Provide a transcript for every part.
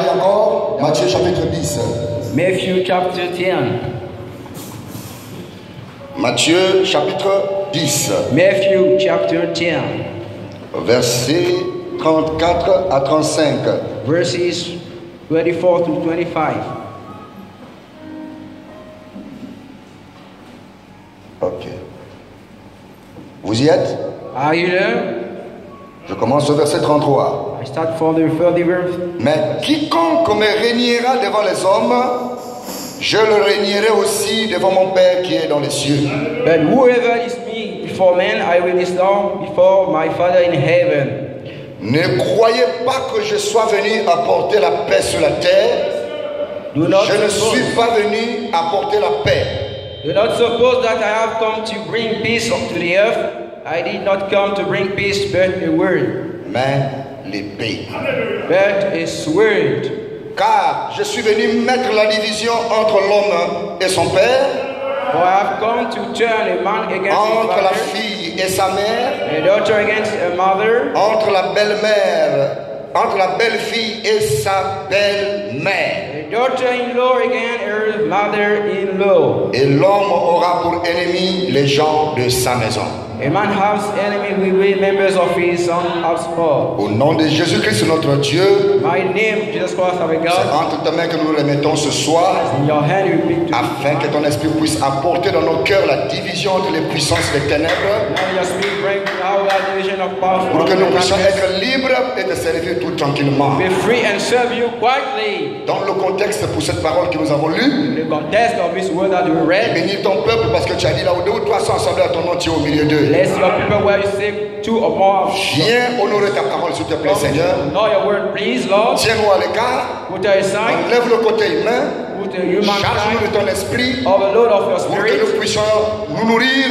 Regardez encore Matthieu chapitre 10. Matthew chapter 10. Matthieu chapitre 10. Matthew chapter 10. Versets 34 à 35. Verses 24 to 25. Ok. Vous y êtes? Are you there? Je commence au verset 33. I start from the 30th verse. Mais quiconque me régnera devant les hommes, je le régnerai aussi devant mon Père qui est dans les cieux. But whoever is me before men, I will establish before my Father in heaven. Ne croyez pas que je sois venu apporter la paix sur la terre. Do not Je ne suppose- suis pas venu apporter la paix. Do not suppose that I have come to bring peace to the earth. I did not come to bring peace, but a word. Mais l'épée. But a sword. Car je suis venu mettre la division entre l'homme et son père, For I have come to turn a man against his entre la father, fille et sa mère, a daughter against a mother, entre la belle-mère, entre la belle-fille et sa belle-mère. a daughter-in-law against her mother-in-law. Et l'homme aura pour ennemi les gens de sa maison. A man has enemy will be members of his own household. Au nom de Jésus-Christ, notre Dieu, My name, Jesus Christ, our c'est God. entre tes mains que nous le mettons ce soir, In your hand you pick to afin que ton esprit puisse apporter dans nos cœurs la division entre les puissances des ténèbres, Now your spirit bring out that division of power pour from que nous the puissions darkness. être libres et te servir tout tranquillement. Be free and serve you quietly. Dans le contexte pour cette parole que nous avons lue, The context of this word that we read. bénis ton peuple parce que tu as dit là où deux ou trois sont assemblés à ton nom, tu es au milieu d'eux. Bless your people where you say two or more. Viens honorer ta parole, s'il te plaît, Seigneur. Know your word, please, Lord. Tiens-nous à l'écart, Put your sign. enlève le côté humain, Put the human charge-nous kind de ton esprit overload of your pour que spirit. nous puissions nous nourrir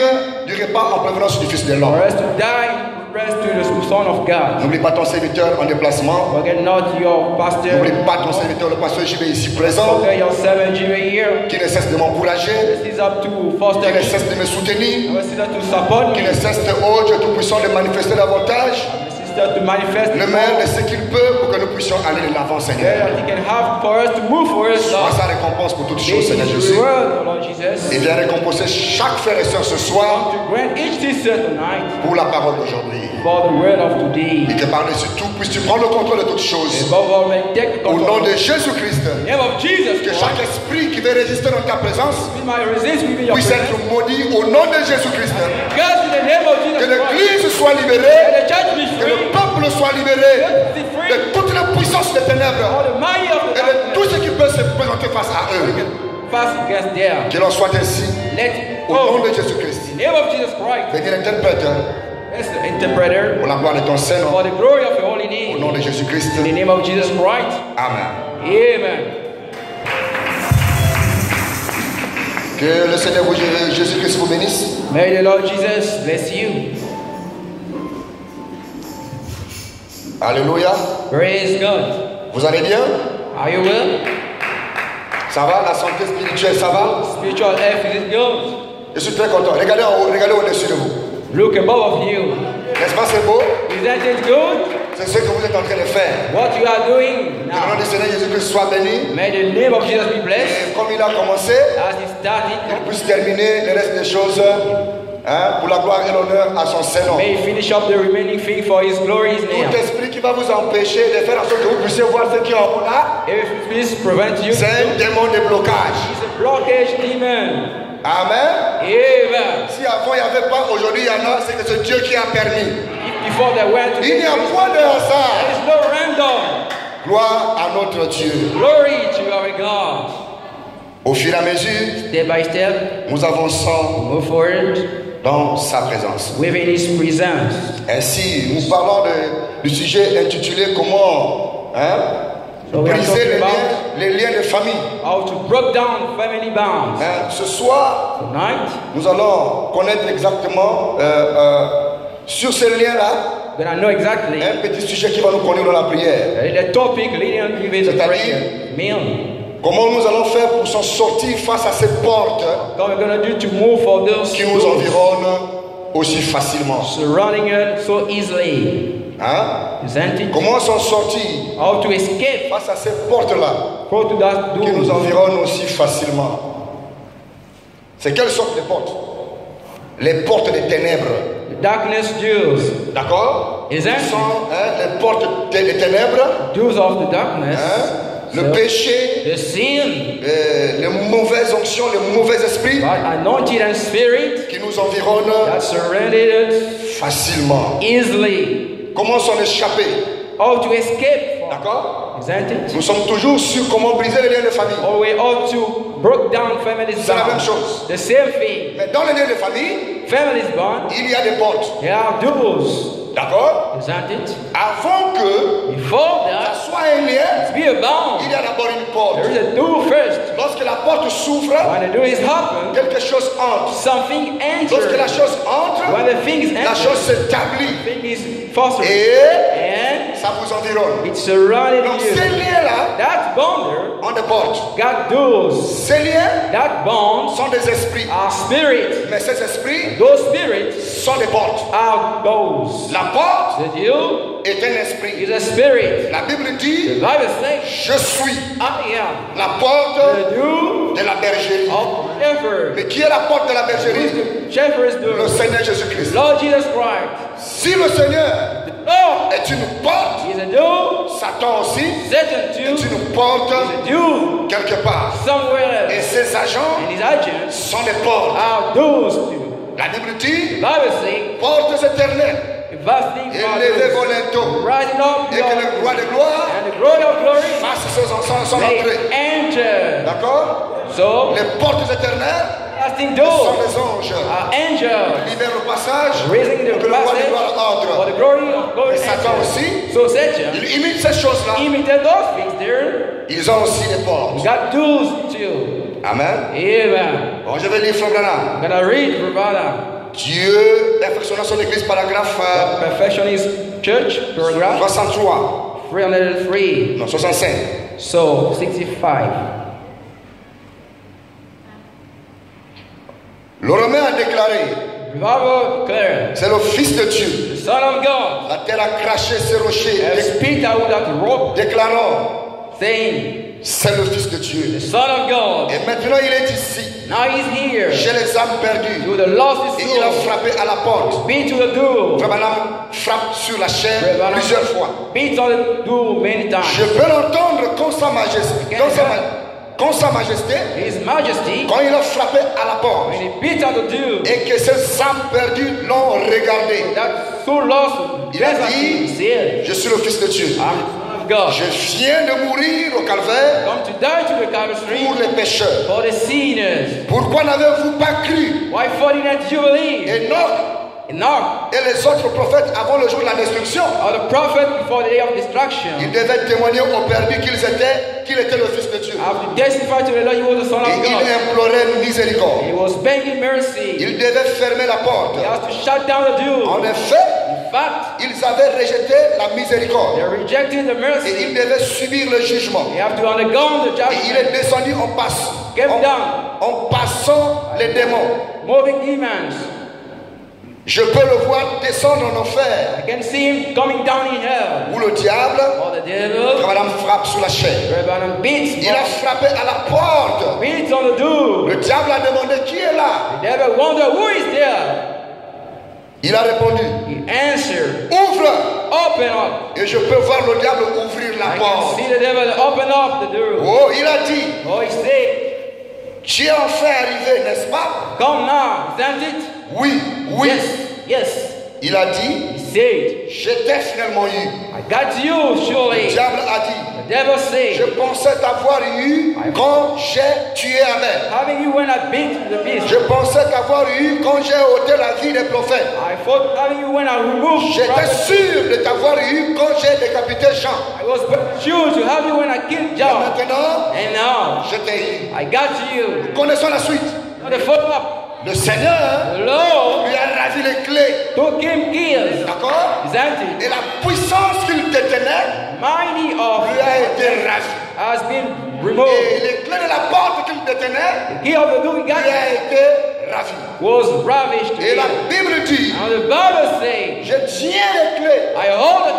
du repas en prévenance du Fils de For l'homme. us to die, rest to the Son of God. N'oublie pas ton serviteur en déplacement. Forget not your pastor. N'oublie pas ton serviteur, le pasteur JB ici présent, Forget your servant Jimmy here. qui ne cesse de m'encourager, This is up to foster qui ne me. cesse de me soutenir, Our sister to support qui me. ne cesse de, oh Dieu Tout-Puissant, de manifester davantage Our sister to manifest le meilleur de ce qu'il peut pour que nous puissions aller de l'avant, Seigneur. that He can have for us to move for us, Sois Lord. sa récompense pour toutes choses, This Seigneur is Jésus. the word, Lord Jesus. Et viens récompenser chaque frère et soeur ce soir To grant each sister tonight pour la parole d'aujourd'hui. for the word of today. Et que par-dessus tout, puisses-tu prendre le contrôle de toutes choses. Above all, may take Au nom control. de Jésus-Christ, In the name of Jesus que Christ, chaque esprit qui veut résister dans ta présence we might resist within your puisse presence. être maudit au nom de Jésus-Christ. God, in the name of Que Jesus Christ, l'Église soit may libérée, the church be que le free, peuple soit libéré be free, de toute la puissance des ténèbres all the mighty of the et de tout darkness ce qui peut se présenter face à eux. fast against there. Qu'il en soit ainsi Let au nom go. de Jésus-Christ. In the name of Jesus Christ, Bénis l'interprète as the interpreter, pour la gloire de ton Saint-Nom. for the glory of your holy Au name, nom de Jésus-Christ. in the name of Jesus Christ, Amen. amen. Que le Seigneur Jésus-Christ vous bénisse. May the Lord Jesus bless you. Alléluia. Praise God. Vous allez bien? Are you well? Ça va? La santé spirituelle, ça va? Spiritual health, is it good? Je suis très content. Regardez en haut, regardez au-dessus de vous. Look above of you. N'est-ce pas, c'est beau? Isn't it good? C'est ce que vous êtes en train de faire. What you are doing Que le nom now. du Seigneur Jésus-Christ soit béni. May the name of Jesus be blessed Et comme il a commencé, as he started. il puisse terminer le reste des choses pour la gloire et l'honneur à son Saint-Nom. May he finish up the remaining thing for his glory's name. Tout esprit qui va vous empêcher de faire en sorte que vous puissiez voir ce qui est en haut là, If this prevent you, c'est un démon de blocage. it's a blockage demon. Amen. Amen. Si avant il n'y avait pas, aujourd'hui il y en a, c'est que c'est Dieu qui a permis. If before they went to Il n'y a point de hasard. there is no random. Gloire à notre Dieu. Glory to our God. Au fur et à mesure, Step by step, nous avançons move forward dans sa présence. within his presence. Ainsi, nous parlons du sujet intitulé comment So we are briser talking about les liens de famille. how to break down family bonds. Ce soir, Tonight, nous allons connaître exactement sur ces liens-là we're gonna know exactly un petit sujet qui va nous conduire dans la prière. the topic leading on to the C'est-à-dire, prayer. Meal. Comment nous allons faire pour s'en sortir face à ces portes What we're gonna do to move for those qui nous environnent aussi facilement. surrounding us so easily. Hein? Isn't it? Comment s'en sortir How to escape face à ces portes-là go to that qui nous door. environnent aussi facilement? C'est quelles sortes de portes? Les portes des ténèbres. The darkness doors. D'accord? Isn't Ce it? sont les portes des ténèbres. Doors of the darkness. Le So, péché, the sin. les mauvaises onctions, les mauvais esprits Right? Anointed and spirit qui nous environnent that surrounded facilement. easily. Comment s'en échapper? How to escape. D'accord? Isn't it? Nous sommes toujours sur comment briser les liens de famille. Always how to break down families C'est la down. même chose. The same thing. Mais dans les liens de famille, Families bond. il y a des portes. There are doors. D'accord? Isn't it? Avant que Before ça that, soit un lien, to be a bond, il y a d'abord une porte. there is a door first. Lorsque la porte s'ouvre, When the door is open, quelque chose entre. something Lorsque la enters. chose entre, When the thing is la entered, chose s'établit thing is fostered. et And ça vous environne. it's surrounded Donc ces you. liens-là That bonder ont des portes. got doors. Ces liens That bonds sont des esprits. are spirits. Mais ces esprits Those spirits sont des portes. are doors. La porte The deal est un esprit. is a spirit. La Bible The dit, Bible says, je suis I am la porte the door de la bergerie. of shepherd. Mais qui est la porte de la Who is bergerie? the shepherd's Le door? Seigneur Jésus-Christ. Lord Jesus Christ. Si le Seigneur Lord est une porte, is a door. Satan aussi Satan est too une porte is a door quelque part. somewhere Et else. ses agents And his agents sont des portes. are doors too. La Bible The dit, Bible says, portes éternelles, vast things are élevées doors, volontairement, rising up et que le beyond, roi de gloire and the glory of glory fasse ses enfants son may entrée. enter. D'accord? So, Les portes éternelles lasting sont doors les anges. are angels, Libère le passage raising pour the que le roi de passage gloire for entre. the glory of glory. Mais Satan enter. aussi, So Satan il imite ces choses-là. imitate those things there. Ils ont aussi des portes. Got tools too. Amen. Amen. Bon, je vais lire Frère Branham. I'm gonna read, brother. Dieu perfectionna son église, paragraphe Perfectionist Church, paragraph 63. 303. Non, 65. So 65. Le Romain a déclaré, Revival declared, c'est le Fils de Dieu. the Son of God La terre a craché ses rochers, has spit out that rope, déclarant, saying, c'est le Fils de the Dieu. Son of God. Et maintenant il est ici, Now he's here chez les âmes perdues. to the lost Et il a soul. frappé à la porte. Beat to the door. Frère Branham frappe sur la chair Frère Branham plusieurs fois. beats on the door many Je times. peux l'entendre comme sa majesté, comme sa majesté, His Majesty, quand il a frappé à la porte. when he beat on the door, Et que ces âmes perdues l'ont regardé. that soul lost, Il a he dit, said, je suis le Fils de Dieu. I'm the Son of God. Je viens de mourir au calvaire Come to die to the Calvary pour les pécheurs. for the sinners. Pourquoi n'avez-vous pas cru? Why for didn't you believe? Enoch Enoch, et les autres prophètes avant le jour de la destruction, or the prophet before the day of destruction, ils devaient témoigner aux perdus qu'il était le Fils de Dieu. have to testify to the Lord he was the Son Et of il God. implorait miséricorde. He was begging mercy. Il devait fermer la porte. He has to shut down the door. En effet, In fact, ils avaient rejeté la miséricorde. they rejected the Et mercy. ils devaient subir le jugement. They have to undergo the Et il judgment. est descendu Came down, en passant les démons. moving demons. Je peux le voir descendre en enfer, I can see him coming down in hell. où le diable, Or the devil, Madame frappe sur la chair. Reverend beats, Il a frappé à la porte. beats on the door. Le diable a demandé qui est là. The devil wonder who is there. Il a répondu, He answered, ouvre. open up. Et je peux voir le diable ouvrir la I can porte. see the devil open up the door. Oh, il a dit, Oh, he said, tu es enfin arrivé, n'est-ce pas? come now, isn't it? Oui, oui. Yes, yes. Il a dit, He said, je t'ai finalement eu. I got you, Le surely. diable a dit, The devil je said, pensais t'avoir eu quand j'ai tué Abel. having you when I beat the beast. Je pensais t'avoir eu quand j'ai ôté la vie des prophètes. I thought having you when I removed J'étais prophets. sûr de t'avoir eu quand j'ai décapité Jean. I was sure to have you when I killed Et John. maintenant, And now, je t'ai eu. I got you. Connaissons la suite. Now the follow-up. Le Seigneur The Lord lui a ravi les clés. took him keys. D'accord? Isn't Et it? la puissance qu'il détenait Mighty of lui a été ravie. has been removed. Et les clés de la porte qu'il détenait The key of the door he lui got a été ravie. was ravished. Et la him. Bible dit, Now the Bible says, je tiens les clés I hold the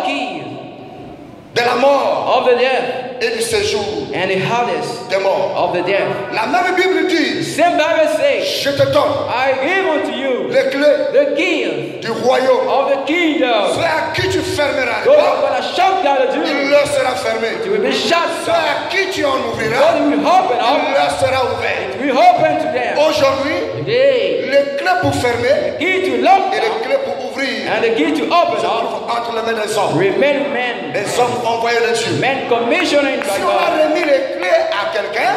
séjour and the Hades des morts. of the dead. La même Bible dit, Same Bible says, je te donne I give unto you les clés the keys du royaume. of the kingdom. Ceux à qui tu fermeras les Those portes, who are shut down the il door, leur sera fermé. it will be shut Ceux down. à qui tu en Those ouvriras, who will open il up, leur sera ouvert. it will open to them. Aujourd'hui, Today, les clés pour fermer key to lock et les down clés pour ouvrir and the key to open se up trouvent entre les mains des hommes. remain men. Les hommes envoyés de Dieu. Men commissioning by Si on a God. remis les clés à quelqu'un,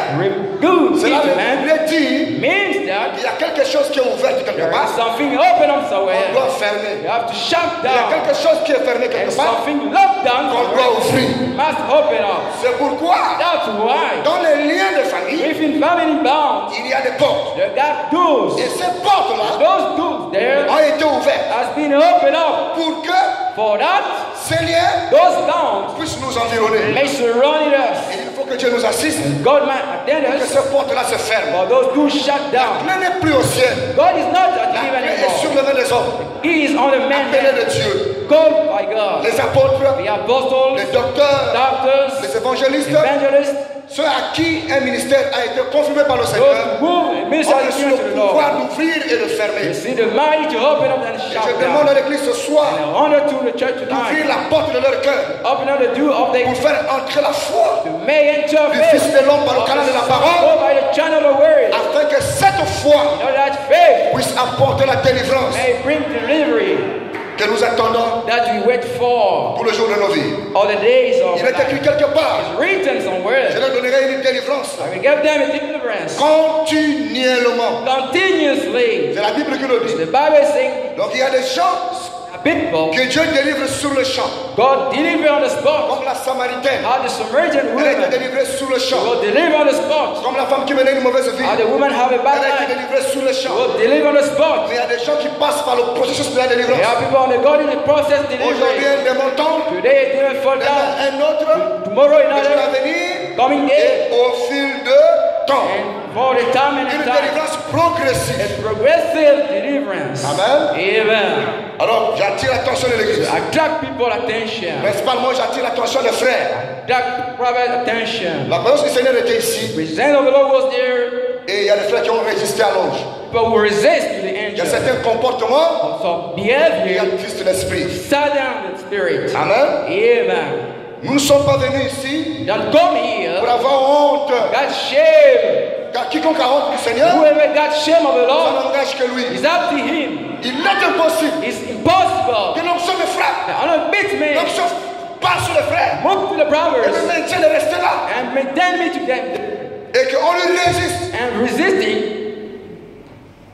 Good cela to man veut dire means that qu'il y a quelque chose qui est ouvert quelque there part, is something open up on somewhere. doit fermer. You have to shut Il y a down. quelque chose qui est fermé And quelque part, something locked down qu'on somewhere doit ouvrir. must open up. C'est pourquoi, That's why dans les liens de famille, within family bounds, il y a des portes. there got doors. Et ces portes-là Those doors there ont été ouvertes has been opened up pour que for that ces liens those bounds puissent nous environner. may surround us. Et il faut que Dieu nous assiste, God might attend que us, ces portes-là se ferment. for those doors shut La down. clé n'est plus au ciel. God is not at La heaven clé est sur anymore. les mains des hommes, He is on the man appelés de Dieu. called by God. Les apôtres, The apostles, les docteurs, doctors, les évangélistes, evangelists, ceux à qui un ministère a été confirmé par le those Seigneur, who ont minister reçu to le the Lord. pouvoir d'ouvrir et de You fermer. see the mighty to open up and Et shut je demande à down. l'église ce soir And I honor to the church d'ouvrir tonight. la porte de leur cœur Open up the door of their pour faire entrer la foi may enter du faith. Fils de l'homme par le canal de la parole, Go by the channel of word. afin que cette foi Know that faith puisse apporter la délivrance may bring delivery que nous attendons that we wait for pour le jour de nos vies. all the days of Il est écrit life. quelque part, It's written je somewhere. leur donnerai une délivrance I will give them a deliverance continuellement. continuously. C'est la Bible qui le dit. The Bible is saying Donc il y a des gens people que Dieu délivre sur le champ, God deliver on the spot. comme la Samaritaine. How the Samaritan Elle a été woman délivrée sur le champ, will deliver on the spot. comme la femme qui menait une mauvaise vie. How the woman have a bad Elle a été life délivrée sur le champ. will deliver on the spot. Mais il y a des gens qui passent par le processus de la There délivrance. are people on the God in the process Aujourd'hui, delivery. un montant, Today it will fall down. un autre, Tomorrow le jour à another. venir, Coming day. et au fil de temps. And for the time and Une the time. délivrance progressive. Progressive deliverance. Amen. Amen. Alors, j'attire l'attention de l'église. Attract people attention. Principalement, j'attire l'attention des frères. Attract private attention. La présence du Seigneur était ici. The presence of the Lord was there. Et il y a des frères qui ont résisté à l'ange. People will resist to the Il y a angel. certains comportements, So il y a behavior, le Christ de l'Esprit. Satan the spirit. Amen. Amen. Nous ne sommes pas venus ici Don't come pour here. avoir honte. Got shame. Car quiconque a honte du Seigneur, Whoever got shame of the ça Lord n'engage que lui. is up to him. Il est impossible It's impossible. que l'onction me frappe. I don't beat me. L'onction passe sur les frères Move to the et brothers me maintient de rester là. and maintain me to them. Et qu'on lui résiste. And resisting,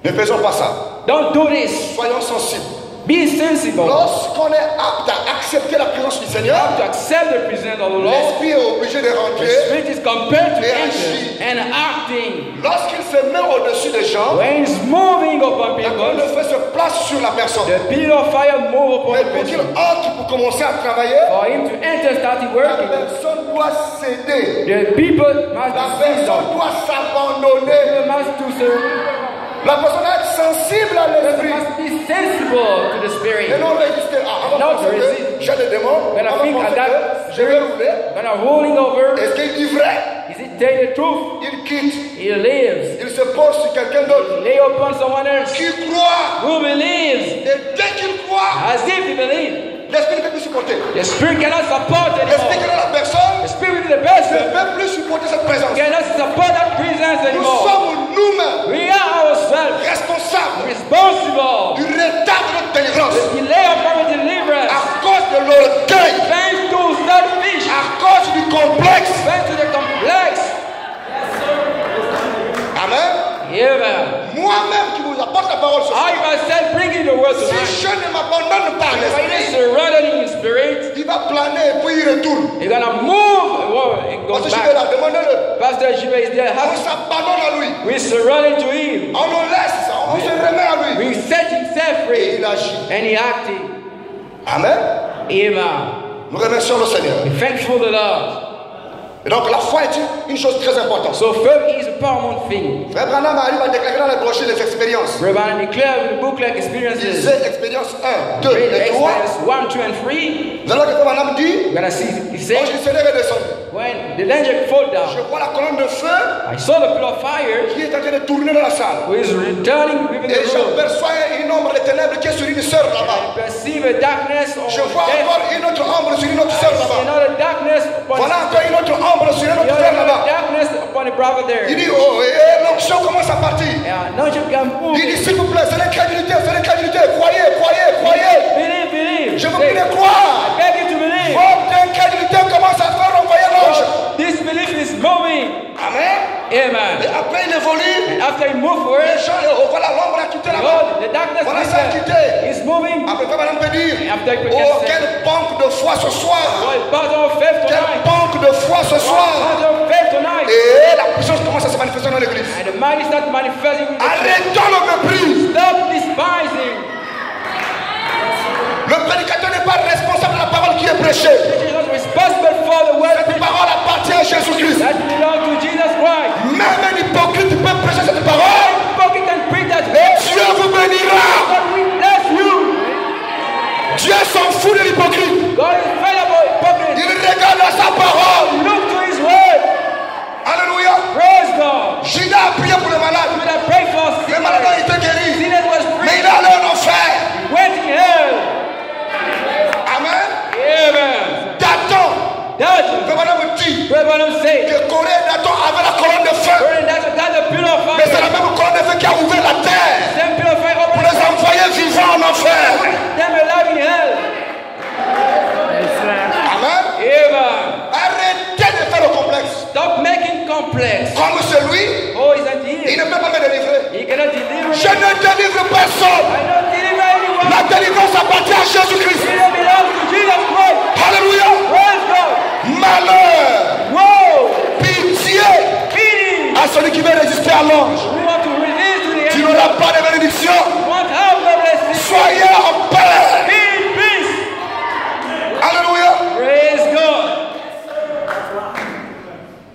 Ne faisons pas ça. don't do this. Soyons sensibles. Be sensible. Lorsqu'on est apte à accepter la présence du You Seigneur, have to accept the presence of the Lord. l'Esprit est obligé de The rentrer. Spirit is compared to Et enter agir. and acting. Lorsqu'il se met au-dessus des gens, When it's moving upon la colonne de people, feu se place sur la personne. the pillar of fire move upon Mais the pour qu'il person. entre pour commencer à travailler, For him to enter, start la working, personne doit céder. the people must La be personne seasoned. doit s'abandonner. People must do surrender. La personne doit être sensible à They l'esprit. must be sensible to the Et Spirit. non résister. Ah, on va Not penser que resist. j'ai des démons. When I On va think I penser got que je vais rouler. When I'm rolling over, Est-ce qu'il dit vrai? is it tell the truth? Il quitte. He lives. Il se pose sur quelqu'un d'autre Lay upon someone else qui croit. who believes Et dès qu'il croit, as if he believes. l'esprit ne peut plus supporter. The Spirit cannot support L'esprit anymore. qui est dans la personne The Spirit is the ne person peut plus supporter cette présence. cannot support that presence Nous anymore. sommes nous-mêmes We are ourselves responsables responsible. du retard de notre délivrance Delay of our deliverance. à cause de l'orgueil, Thanks to selfish. à cause du complexe. Thanks to the complex. Amen. Amen. Moi-même qui vous apporte la parole ce soir, I myself bringing the word si tonight. je ne m'abandonne pas à If I l'esprit, is surrounded in spirit, il va planer et puis il retourne. you're gonna move and Parce go que je vais back. là, demandez-le. Pastor Jiva is there. On s'abandonne à lui. We surrounded to him. On le laisse, on se remet à lui. We set himself Et free. il agit. And he acted. Amen. Amen. Nous remercions le Seigneur. Be thankful to the Lord. Et donc la foi est une chose très importante. So faith is a paramount thing. Frère Branham arrive à déclarer dans les brochures des expériences. Brother Branham declared with the book like Il experiences. disait expérience 1, 2 Read et 3. experience 1, 2, and 3. Vous allez voir que Frère Branham dit, You're gonna see. He quand said, je suis redescendu, when the danger fall je down, vois la colonne de feu I saw the pillar of fire qui est en train de tourner dans la salle. who is returning within Et the room. j'aperçois une ombre de ténèbres qui est sur une sœur là-bas. I perceive a darkness on Je the vois death. encore une autre ombre sur une autre sœur I see là-bas. another darkness upon Voilà encore une autre ombre sur une the autre sœur other là-bas. darkness upon the brother there. Il dit, oh, et l'onction commence à partir. And now you can move. Il dit, s'il vous plaît, c'est l'incrédulité, c'est l'incrédulité. Croyez, croyez, croyez. Believe. Je veux Say, plus les croire. I beg you to believe. Votre incrédulité commence à faire envoyer l'ange. This belief is moving. Amen. Et Amen. après, il évolue. And after you move Les forward, gens, oh, voilà, l'ombre a quitté là-bas. God, the darkness Voilà, ça a quitté. is moving. Après, Madame peut dire, After you oh, can say, quel manque de foi ce soir. well, battle of faith Quel tonight. manque de foi ce soir. Battle of faith tonight. Et la puissance commence à se manifester dans l'église. And the mighty start manifesting. In the Arrêtons le mépris. Stop despising. Le prédicateur n'est pas responsable de la parole qui est prêchée. He is not responsible for the word Cette parole appartient à Jésus-Christ. that belongs to Jesus Christ. Même un hypocrite peut prêcher cette parole. Pocket and preach that Et word. Dieu vous bénira. God will bless you. Dieu s'en fout de l'hypocrite. God is available hypocrite. Il regarde à sa parole. Look to his word. Alléluia. Praise God. Judas a prié pour les malades. You that pray for Les malades ont été guéris. sinners was Mais free. il est allé en enfer. Went in hell. Amen. Amen. Dathan. That Le madame me dit Brother Branham said. que Corée et Dathan avaient la colonne de feu. Brother, that's a pillar of Mais c'est la fire. même colonne de feu qui a ouvert la terre. Same pillar of fire Pour open les envoyer vivants en enfer. them alive in hell. Amen. Amen. Arrêtez de faire le complexe. Stop making complex. Comme celui, Oh, is that il here? ne peut pas me délivrer. He cannot deliver Je me. ne délivre personne. I don't deliver anyone. La délivrance appartient à Jésus-Christ. Freedom belongs to Jesus Christ. Alléluia. Praise God. Malheur, Whoa. pitié Pity. à celui qui veut résister à l'ange. We want to resist to the Tu enemy. n'auras pas de bénédiction. We want to have the blessing. Soyez en paix. Be in peace. Alléluia. Praise God.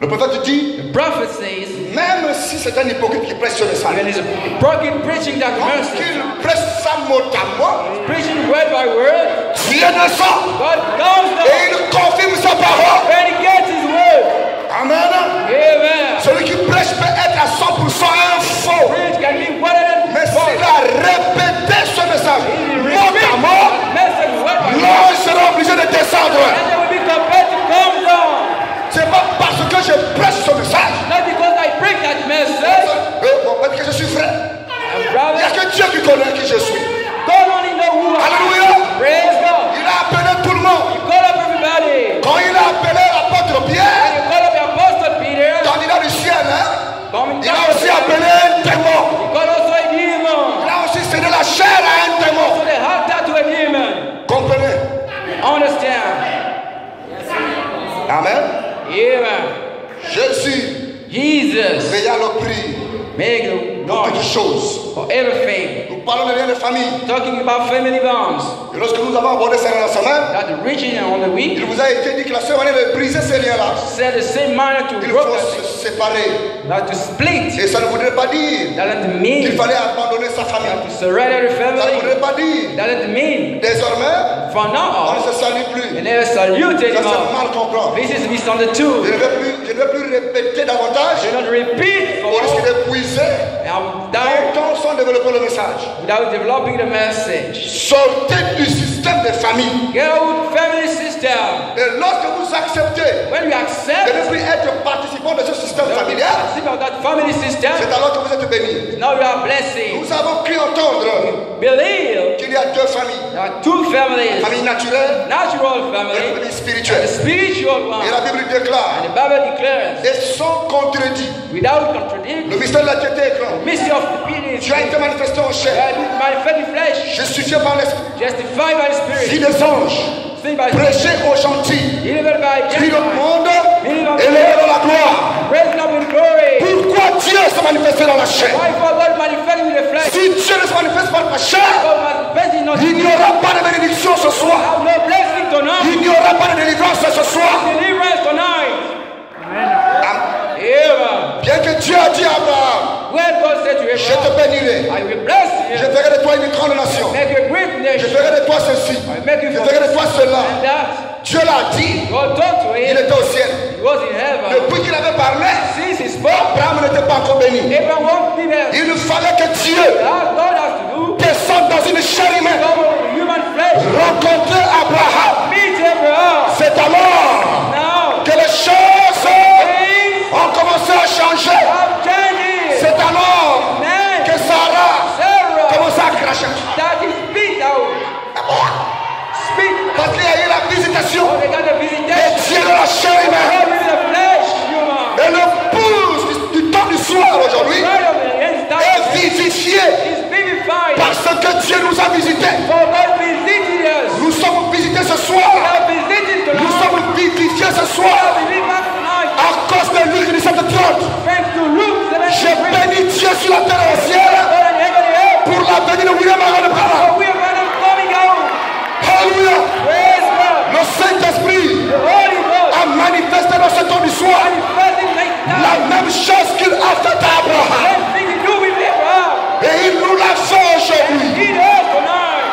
Le prophète dit, The prophet says, même si c'est un hypocrite qui prêche ce message, even is a prophet preaching that quand message, il prêche ça mot à mot, preaching word by word, Dieu descend God comes et down il confirme sa parole. and he gets his word. Amen. Amen. Celui qui prêche peut être à 100% un faux. Preach can be 100%. Mais s'il a répété ce message He mot repeats à mot, that message word by word, l'ange sera obligé de descendre. and they will be compelled to come down. C'est pas parce que je prêche ce message Not because I preach that message, on va dire que je suis vrai. and Il n'y brother, a que Dieu qui connaît qui je suis. God only know who I am. Alléluia. Praise God. Il a appelé tout le monde. You call up everybody. Quand il a appelé l'apôtre Pierre, You call up the apostle Peter. candidat du ciel, hein, Coming il a down. aussi appelé un démon. You call also a demon. Il a aussi cédé la chair à un démon. So they have that to a demon. Comprenez? Understand? Amen. Amen. Jésus Jesus. veilla le prix Make de noise toutes choses. for everything. Nous parlons de liens de famille. Talking about family bonds. Et lorsque nous avons abordé ces liens ensemble, That the reaching on the week il vous a été dit que la seule manière de briser ces liens-là, said the same manner to il broke faut that, se séparer. not to split. Et ça ne voudrait pas dire That doesn't qu'il mean fallait abandonner sa famille. to surrender the Ça ne family. voudrait pas dire That doesn't mean désormais from on now ne on se salue plus. you never salute Ça c'est anymore. mal comprendre. This is Je misunderstood. ne vais plus répéter davantage Do not repeat au risque for d'épuiser. I'm tired Longtemps sans développer le message. without developing the message. Sortez du système des familles. Get out family system. Et lorsque vous acceptez When you de accept ne plus être participant de ce système familial, that family system, c'est alors que vous êtes bénis. now you are blessing. Nous avons cru entendre Believe qu'il y a deux familles. there are two families, Famille naturelle natural et family famille and the spirituelle. spiritual Et one. la Bible déclare, And the Bible declares, et sans contredit, without contradiction, le mystère de la piété est grand. mystery of the penis, Tu as été manifesté en chair, manifest in flesh, justifié par l'esprit, justified by the vie Spirit, des anges, saved by prêché aux gentils, delivered by pris le Gentiles, monde, élevé dans la gloire. raised up in glory. Pourquoi Dieu s'est manifesté dans la chair? Why for God manifest in the flesh? Si Dieu ne se manifeste pas dans la chair, God manifest in us. il n'y aura pas de bénédiction ce soir. Have no blessing tonight. Il n'y aura pas de délivrance ce soir. Deliverance tonight. Dieu a dit à Abraham, When God said to je te Abraham, bénirai. I will bless Je you, ferai de toi une grande nation. make you a great Je nation, ferai de toi ceci. I make you Je for ferai de toi cela. and that. Dieu l'a dit. God talked to Il him, était au ciel. he was in heaven. Depuis qu'il avait parlé, Since he spoke, Abraham n'était pas encore béni. Abraham won't be there. Il fallait que Dieu All God has to do, descende dans une chair humaine. come with human flesh, Rencontrer Abraham. meet Abraham. C'est alors Now, que les choses things ont commencé à changer. have changed. C'est alors Man, que Sarah Sarah, commence à cracher. that is spit out. Spit. Parce qu'il y a eu la visitation Oh, they got the de visitation. Dieu dans la chair humaine. God with the flesh, human. Et le pouce du temps du soir aujourd'hui Right of the end est time vivifié is vivified. parce que Dieu nous a visités. For God visited us. Nous sommes visités ce We soir. have visited Nous tonight. sommes vivifiés ce We soir have believed back tonight. à cause de Luc 17:30. Thanks to Luke Je 17:3. bénis Dieu sur la terre et au ciel God in heaven and earth. pour la venue de William Aaron Branham. For we are going to coming out. Alléluia. Praise God. Le Saint-Esprit The Holy Ghost a manifesté dans ce temps du soir manifesting like la that. même chose qu'il a fait à Abraham. Same thing you do with Abraham. Et il nous l'a fait aujourd'hui. He does tonight.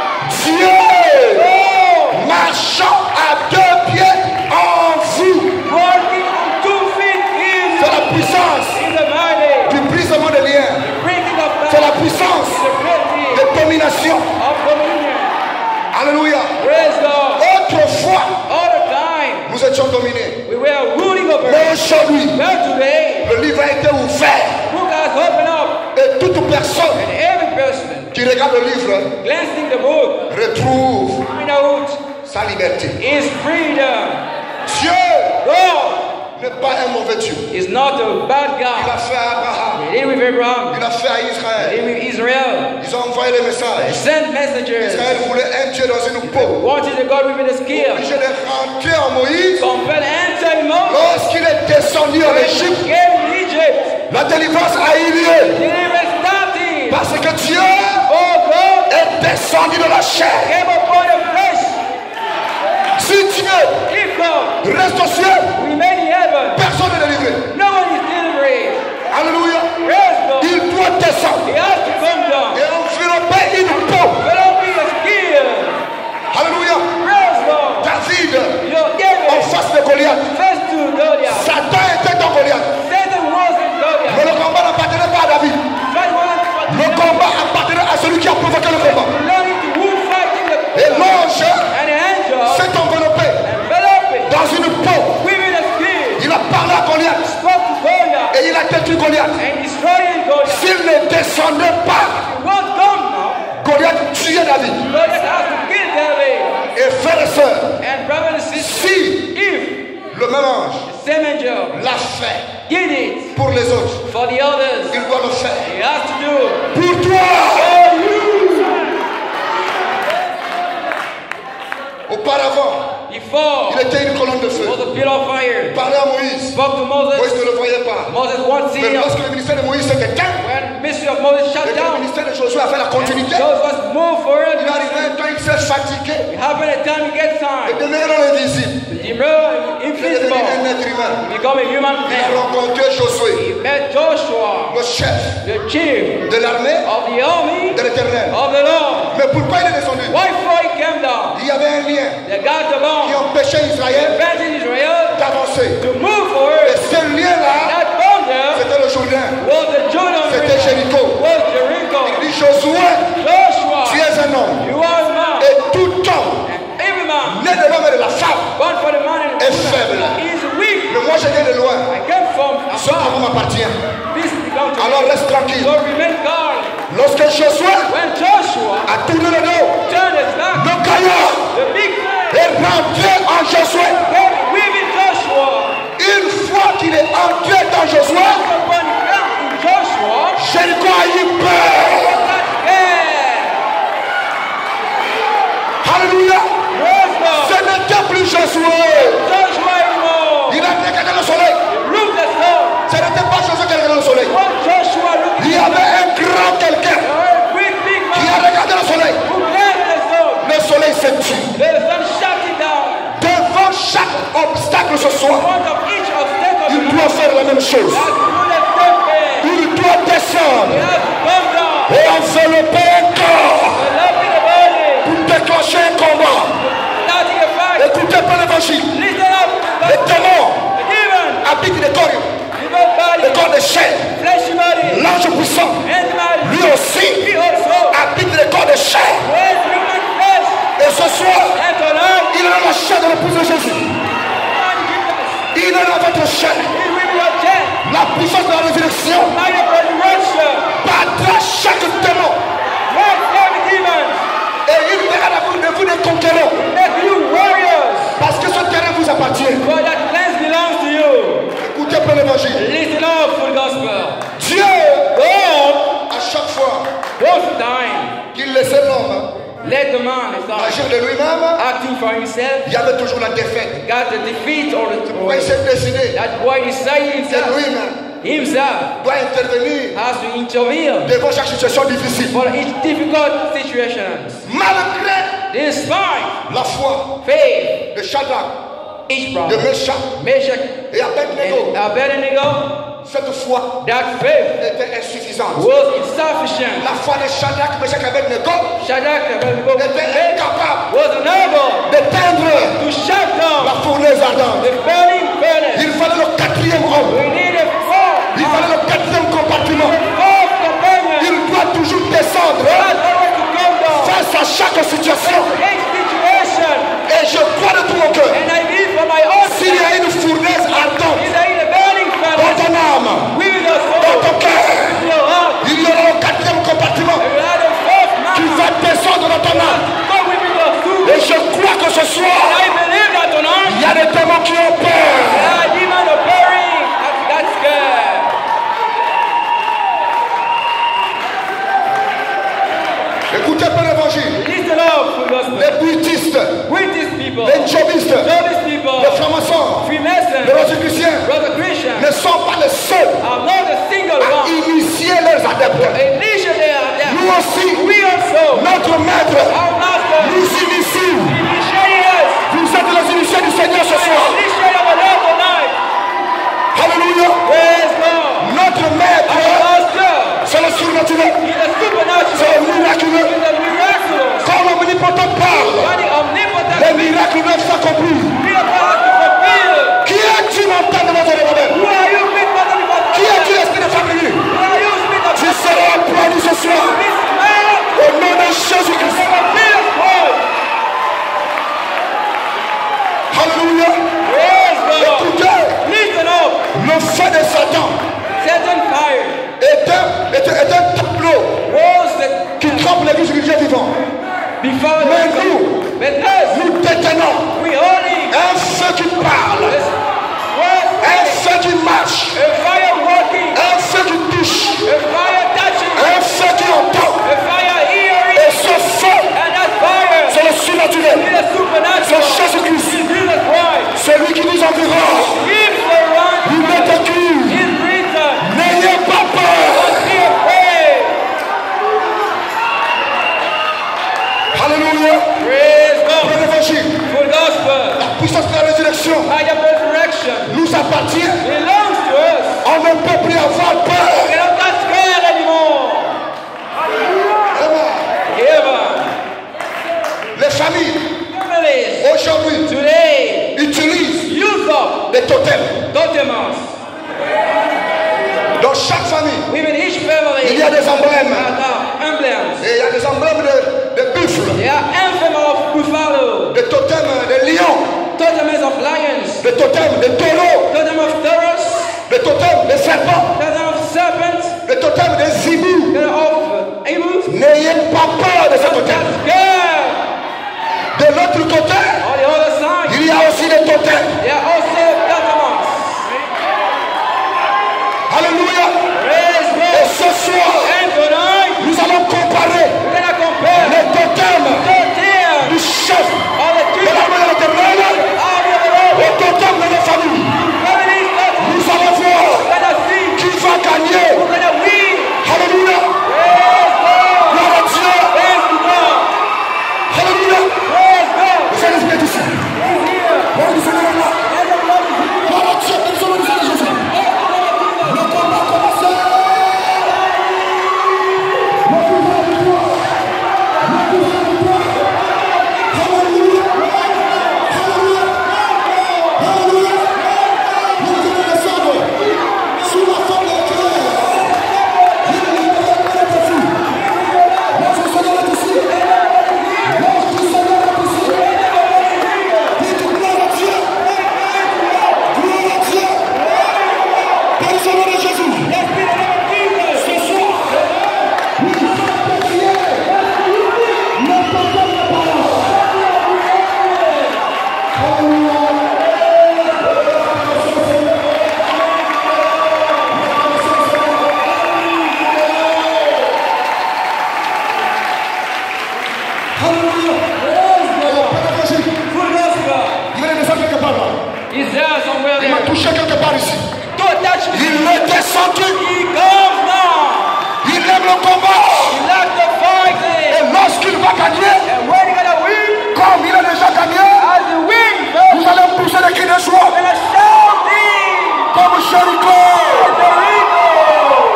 Dieu Oh, marchant à deux pieds en vous. working on 2 feet in C'est la puissance the mighty. du brisement des liens. Breaking of C'est la that. puissance The great de domination. of dominion. Alléluia. Praise God. Autrefois, All the time nous étions dominés. we were ruling over. Mais aujourd'hui, But today, le livre a été ouvert. the book has opened up, Et toute personne and every person qui regarde le livre glancing the book retrouve find out sa liberté. is freedom. Dieu God n'est pas un mauvais Dieu. is not a bad Il a God. fait à Abraham. He did with Abraham. Il a fait à He Israël. did with Israel. Ils ont envoyé les He messages. sent messengers. Israël voulait un Dieu dans une peau. Wanted a God within a skill. Obligé de rentrer en Moïse. Compelled enter in Moses. Lorsqu'il est descendu en Égypte, Came in Egypt. la délivrance a eu lieu. Deliverance started. Parce que Dieu Oh, God est descendu dans la chair. came upon the flesh. Si Dieu If God reste au ciel, remain in heaven, personne n'est délivré. no one is delivering. Alléluia. Praise God. Il doit descendre He has to come down. et envelopper une peau. But don't be a skill. Alléluia. Praise God. David, You're en David. face de Goliath. First to Goliath. Satan était dans Goliath. Satan was in Mais Goliath. le combat n'appartenait pas à David. Fight one for Le combat appartenait à celui qui a provoqué le combat. learning to who fighting the Et l'ange and the angel s'est enveloppé enveloping dans une peau. within a skill. Il a parlé à Goliath Spoke to Goliath et il a détruit Goliath. and destroyed Goliath. S'il ne descendait pas, He won't come now. Goliath tuait David. Goliath has to kill David. Et frères et sœurs, And brothers and sisters, si if le même ange the same angel l'a fait did it pour les autres, for the others, il doit le faire he has to do it pour toi. for you. Auparavant, Before, il était une colonne de feu. it was a pillar of fire. Il parlait à Moïse. Spoke to Moïse Moses. ne le voyait pas. Moses won't see Mais him. lorsque le ministère de Moïse s'est éteint, When the ministry of Moses et shut que le down, ministère de Josué a fait la continuité, Joseph moved forward. il est arrivé un temps, il s'est fatigué. It happened at time he gets Et time. devenir l'invisible. The Il est devenu un invisible être humain. become a human Il a man. rencontré Josué, He met Joshua, le chef the chief de l'armée of the army de l'éternel. of the Lord. Mais pourquoi il est descendu? Why before he came down? Il y avait un lien The God qui alone empêchait Israël prevented Israel d'avancer. to move Et forward. ce lien-là, That boundary c'était le Jourdain. was the Jordan C'était River, Jéricho. was Jericho. Il dit Josué, tu Joshua, es un homme. you are a man. Et tout homme, And every man, né de l'homme et de la femme, born for the man and the est woman, faible. is weak. Mais moi, je viens de loin. I came from Ce qui afar. m'appartient. This belongs to Alors me. reste tranquille. So remain calm. Lorsque Josué When Joshua a tourné le dos, turned his back, le caillou the big man est rentré en Josué. came with Joshua. Une fois qu'il est entré dans Josué, Upon the ground in Joshua, Jéricho a eu peur. was not scared. Alléluia. Praise God. Ce n'était plus Josué. Joshua anymore. Il a regardé le soleil. Look the sun. Ce n'était pas Josué qui a regardé le soleil. What Joshua looked Il y avait un grand quelqu'un a great big qui man a regardé le soleil. who glared at the sun. Le soleil s'est tué. The sun shut him down. Devant chaque obstacle ce In soir, front of each obstacle, il doit faire la même chose. that do the same thing. descendre You have to come down. et envelopper un corps Enveloping the body. pour déclencher un combat. Starting a fight. Écoutez pas l'évangile. Listen up. Les démons The demon. habitent les corps, Evil body. le corps de chair. Fleshy body. L'ange puissant, And body. lui aussi, He also habite les corps de chair. wears human flesh. Et ce soir, And tonight, il est dans la chair de l'épouse de Jésus. man, Jesus. Il est dans votre chair. He will be your chest. La puissance de la résurrection Light of resurrection. battra chaque démon. Work every demon. Et il fera de vous des conquérants. Make you warriors. Parce que ce terrain vous appartient. For that land belongs to you. Écoutez pas l'évangile. Listen up for the gospel. Dieu, God, à chaque fois both time, qu'il laissait l'homme let the man agir start de lui-même, acting for himself. il y avait toujours la défaite. Got the defeat or Pourquoi il s'est décidé that boy decided c'est himself. lui-même Himself doit intervenir has to intervene devant chaque situation difficile. for each difficult situations. Malgré Despite la foi faith, de Shadrach, each de problem, Meshach Meshach et Abednego, and Abednego, cette foi that faith était insuffisante. was insufficient. La foi de Shadrach, Meshach et Abednego Shadrach and Abednego était incapable was unable d'éteindre to shut down la fournaise ardente. the burning furnace. Il fallait le quatrième homme. We need a fourth, Il fallait le quatrième compartiment. fourth companion. Il doit toujours descendre God always to come down. face à chaque situation. Each situation, Et je crois de tout mon cœur, and I believe for my own s'il y a une fournaise ardente is in the burning dans furnace. ton âme, We will not dans fall. ton cœur, We will not. il y aura un quatrième compartiment We will have a fourth qui man. va descendre dans ton âme. Come with me to food. Et je crois que ce soir, I believe that tonight. il y a des démons qui ont peur. Demon of burying. That's good. Écoutez pas l'évangile. Listen up for gospel. Les buddhistes, With these people, les djihadistes, these people, les francs-maçons, Freemasons, les rosicruciens brother Christians, ne sont pas les seuls are not a single à one. initier leurs adeptes. Initially are there. Nous aussi, We also, notre maître, our master, nous initie. initiate us. Vous êtes les initiés du Seigneur ce soir. Initiate our Lord tonight. Alléluia. Praise God. Notre maître, Our master c'est le surnaturel, is a supernatural. c'est le miraculeux. Is a miraculous. Quand l'omnipotent parle, God is omnipotent. les miracles doivent s'accomplir. Miracle has to fulfill. Qui est-tu montagne de votre rebelle? Who are you, big mother of God? Qui est-tu l'esprit de famille? Who are you, spirit of Tu seras applaudi ce soir this man? au nom de Jésus-Christ. Fulfill God. Alléluia. Praise God. Écoutez, Listen up. le feu de Satan Satan fire est un tableau was the qui trempe l'église du Dieu vivant. before Mais the nous, but us, nous détenons we only un feu qui parle, was un feu qui marche, a fire working, un feu qui touche, a fire touching, un feu qui entend. a fire hearing, Et ce feu, and that fire c'est le surnaturel. is a supernatural. C'est Jésus-Christ. Jesus Christ. Celui qui nous enverra. If the Il one est écrit. is written, N'ayez pas peur. be afraid. Alléluia. Praise Pour God. l'évangile, For the gospel, la puissance de la résurrection by the resurrection, nous appartient. belongs to us. On ne peut plus avoir We peur. cannot get scared anymore. Amen. Ever. Les familles, Families aujourd'hui, today utilisent use up des totems. totems. Dans chaque famille, Within each family, il y a des emblèmes. are emblems. Et il y a des emblèmes de buffles, They are emblem of buffalo, des totems de lions, totems of lions, des totems de taureaux, totem of taurus, des totems de serpents, totem of serpents, des totems de zibou. totem of eagles. N'ayez pas peur de ces Don't totems. get scared. De l'autre côté, On the other side, il y a aussi des totems. they are also totems. Alléluia. Praise Et God. ce soir, And tonight, nous allons comparer we're gonna compare les totems totems du chef of the de king l'armée de l'éternel of the Lord. aux totems de nos familles. Families that Nous allons voir we're gonna see, qui va gagner. we're gonna win. Alléluia. Praise God. Gloire à Dieu. Praise God. Alléluia. Praise God. Le Saint-Esprit est ici. He's here. Gloire du Seigneur. touché quelque part ici. Don't touch me. Il est descendu. He comes down. Il aime le combat. He loves the fighting. Et lorsqu'il va gagner, And when he gonna win? comme il a déjà gagné, As he wins, vous allez pousser des cris de joie. we're gonna shouting. Comme Jéricho.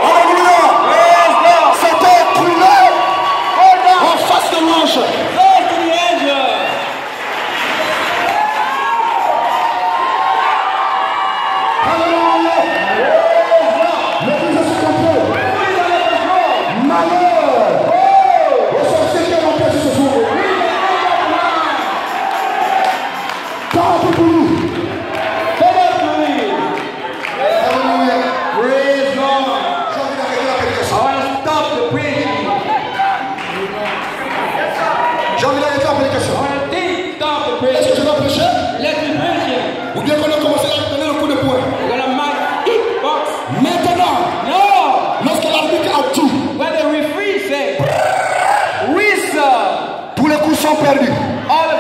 Alléluia. Praise God. C'était écroulé Hold on. en face de l'ange. Close to the angel. Alléluia. L'église se comprend. Malheur. Au sorcier qui est monté sur ce jour. Tente pour nous. Alléluia. Praise God. J'ai envie d'arrêter la I prédication. want to stop the preaching. J'ai envie d'arrêter la I prédication. want to stop the Est-ce preaching. que tu vas prêcher? Let me preaching. Ou bien qu'on a commencé à donner le coup de poing? We're gonna mark each box. Maintenant, No. lorsque l'arbitre a dit, When the referee say, whistle, tous les coups sont perdus. all the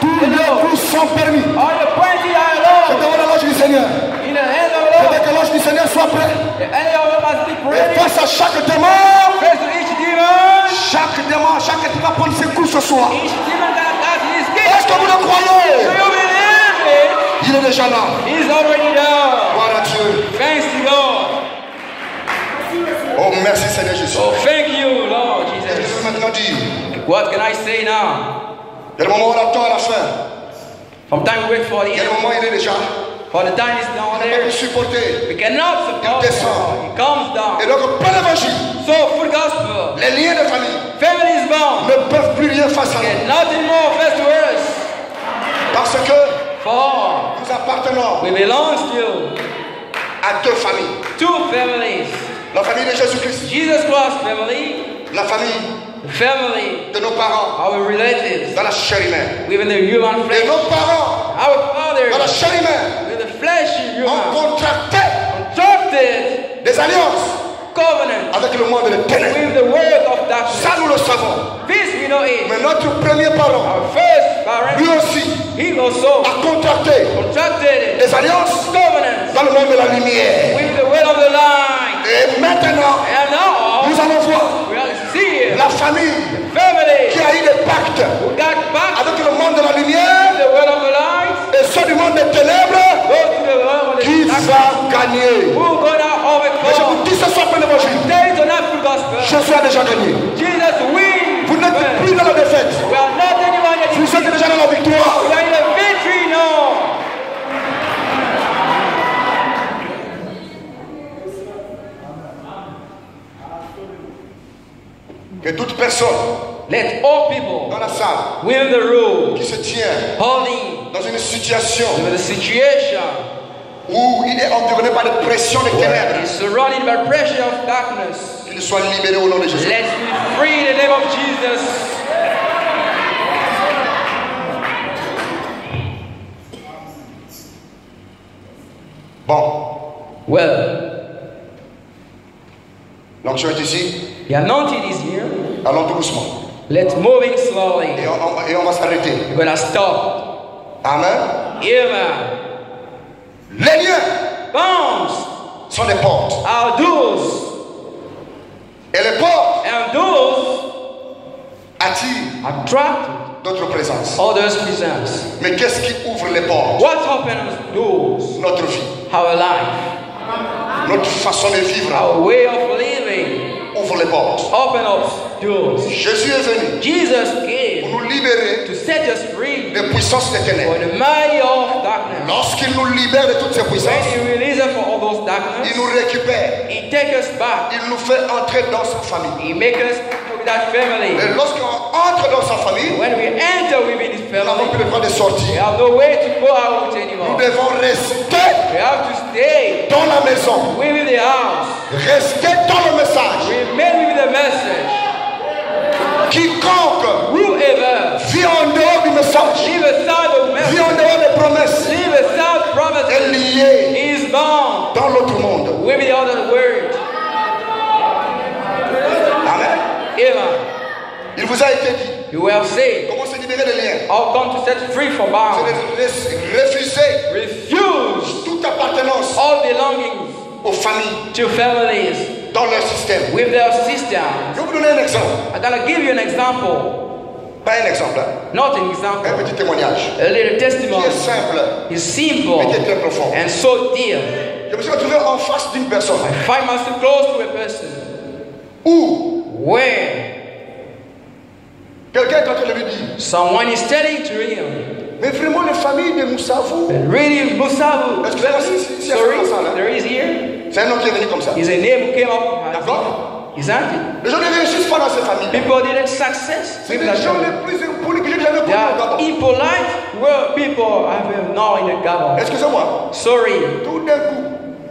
Tous les coups sont permis. all the pointing are C'est alone devant la loge du Seigneur. in the hands of the C'est Lord. que la loge du Seigneur soit prête. The enemy of us must be Et ready. face à chaque démon, Face to each demon. chaque esprit va prendre ses coups ce soir. Each demon gonna catch his Est-ce que vous le Do croyez? you believe it? Il est déjà là. He's already done. Gloire à Dieu. Thanks to God. Oh, merci Seigneur Jésus. Oh, thank you, Lord Et je Jesus. veux maintenant dire, What can I say now? il y a le moment où on attend à la fin. From time we wait for the Il y a le end. moment où il est déjà. For the time is On down ne peut there. plus supporter. We cannot support Il descend. him. He comes Et down. donc, plein d'évangile. So, full gospel. Les liens de famille Family is bound. ne peuvent plus rien face à nous. And nothing more face to us. Parce que For nous appartenons we belong still à deux familles. two families. La famille de Jésus-Christ. Jesus Christ family, La famille the family, de nos parents our relatives, dans la chair humaine. within the human Et flesh. nos parents Our dans la fathers, chair humaine with the flesh ont human, contracté contracted des alliances covenant avec le monde des ténèbres. with the world of darkness. Ça, nous le savons. This we know it. Mais notre premier parent, Our first lui parent, aussi, he also a contracté contracted des alliances covenants dans le monde de la lumière. with the world of the light. Et maintenant, And now nous allons voir we are seeing la famille family qui a eu des pactes who got back avec le monde de la lumière the world of the light, et ceux du monde des ténèbres go to the world of qui the darkness. va gagner. Who gonna Mais je vous overcome? dis ce soir, plein d'évangile, There is an full gospel. Jésus a déjà gagné. Jesus wins. Vous n'êtes plus dans la défaite. We are not anyone that Vous êtes déjà dans la victoire. we are in a victory now. Que toute personne Let all people dans la salle within the room qui se tient holding dans une situation the situation où il est environné par des pressions des ténèbres, is surrounded by pressure of darkness. qu'il soit libéré au nom de Jésus. Let's be free in the name of Jesus. Bon, Well, l'onction est ici. the anointing is here. Allons tout doucement. Let's moving slowly. Et on va s'arrêter. We're gonna stop. Amen. Amen. Les liens Bounds sont des portes. are doors, Et les portes and doors attirent attract d'autres présences. others' presence. Mais qu'est-ce qui ouvre les portes? What opens doors? Notre vie. Our life, Notre façon de vivre our way of living. ouvre les portes. Open up doors. Jésus est venu Jesus pour came nous libérer to set us free des puissances des for ténèbres. the mighty of darkness. Lorsqu'il nous libère de toutes ces When puissances, He releases us from all those il darkness, nous récupère. He takes us back. Il nous fait entrer dans sa famille. He makes us with that family. Et lorsqu'on entre dans sa famille, When we enter within His nous n'avons plus family, le droit de we sortir. have no way to go out Nous anymore. devons rester We have to stay dans la maison. within the house. Rester dans le message. Remain with the message. Quiconque Whoever vit en dehors du message, leave a sound of vit message, en dehors des promesses, leave a sound est promise, lié is bound dans l'autre monde. with the other word. Amen. Amen. Il vous a été dit, You have said, comment se libérer des liens? I'll come to set free from bounds. C'est de refuser Refuse toute familles, to families dans leur système. with their systems. Je vais vous donner un exemple. I'm gonna give you an example, Pas un exemple, hein. not an Un example, petit témoignage. a little Qui est testimony. simple, It's simple mais qui est très profond. and so deep. Je me suis retrouvé en face d'une personne I find myself close to a person où where quelqu'un est en train de lui dire, someone is telling to him, mais vraiment les familles de Moussavou, really, Musabu, Excusez-moi, si sorry, c'est ça, là. there is here. c'est un nom qui est venu comme ça. Is a name who came up. D'accord? Exactly. Les gens ne réussissent pas dans ces familles. People didn't success C'est with les that gens family. les plus impolis que j'ai jamais They connus au are Gabon. impolite where people have now in the Gabon. Excusez-moi, Sorry, tout d'un coup,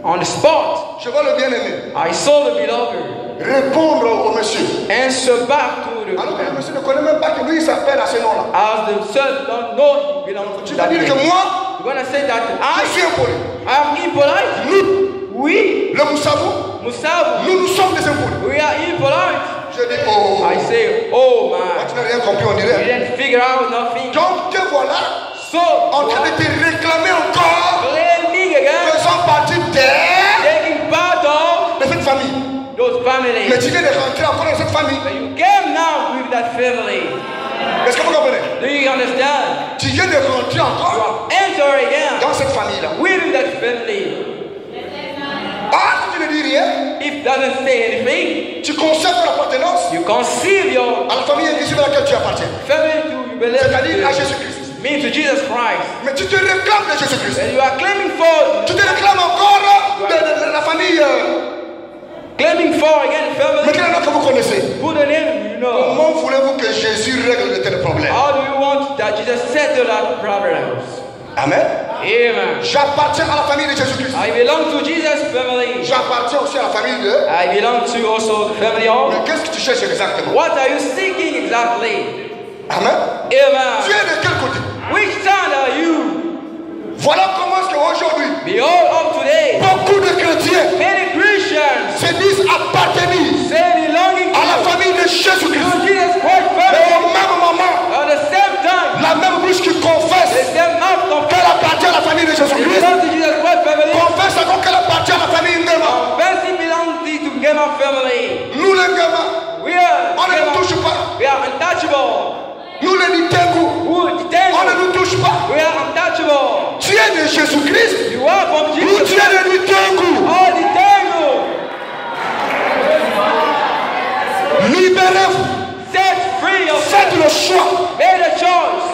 on the spot, je vois le bien-aimé I saw the beloved répondre au monsieur. answer back to the Alors que le monsieur ne connaît même pas que lui il s'appelle à ce nom-là. as the son don't know he belongs to Tu vas that dire que name. moi, You're gonna say that je suis impoli. I am impolite. Nous, We, le Moussavou, Musabu, nous sommes des impolis. we are impolite. Je dis, oh, I say, oh toi, man, tu n'as rien compris, on you dirait. didn't figure out nothing. Donc te voilà So, en train de te réclamer encore, blaming again, faisant partie taking part of de cette famille. those Mais families. tu viens de rentrer encore dans cette famille. But you came now with that family. Est-ce que vous comprenez? Do you understand? Tu viens de rentrer You encore are enter again dans cette famille-là. with that family. Ah, si tu ne dis rien, If it doesn't say anything, tu conserves ton appartenance you conceive your à la famille invisible à laquelle tu appartiens. family to you believe C'est-à-dire à to, Jésus-Christ. mean to Jesus Christ. Mais tu te réclames de Jésus-Christ. And you are claiming for, Tu te réclames encore de la famille. claiming for again family. Maintenant que vous connaissez, Put a name, you know. comment voulez-vous que Jésus règle de tels problèmes? How do you want that Jesus settle our problems? Amen. Amen. J'appartiens à la famille de Jésus-Christ. I belong to Jesus' family. J'appartiens aussi à la famille de... I belong to also the family of. Mais qu'est-ce que tu cherches exactement? What are you seeking exactly? Amen. Tu Amen. es de quel côté? Which side are you? Voilà comment est-ce qu'aujourd'hui, Behold, of today, beaucoup de chrétiens many Christians se disent appartenir say belonging à la to famille de Jésus-Christ. Jesus Christ Mais family. au même moment, At the same time, la même bouche qui the confesse same mouth qu'elle confess appartient à la famille de Jésus-Christ, belong to Jesus Christ family. confesse encore qu'elle appartient à la famille Ngema. Confessing belongs to Gema family. Nous les Ngema, We are on ne nous Gema. touche pas. We are untouchable. Nous les Nitengu, Who on ne detain nous touche pas. We are untouchable. Tu es de Jésus-Christ You are from ou Jesus. tu es de Nitengu. All detangle. Libérez-vous. Set free yourself. Faites le choix Made a choice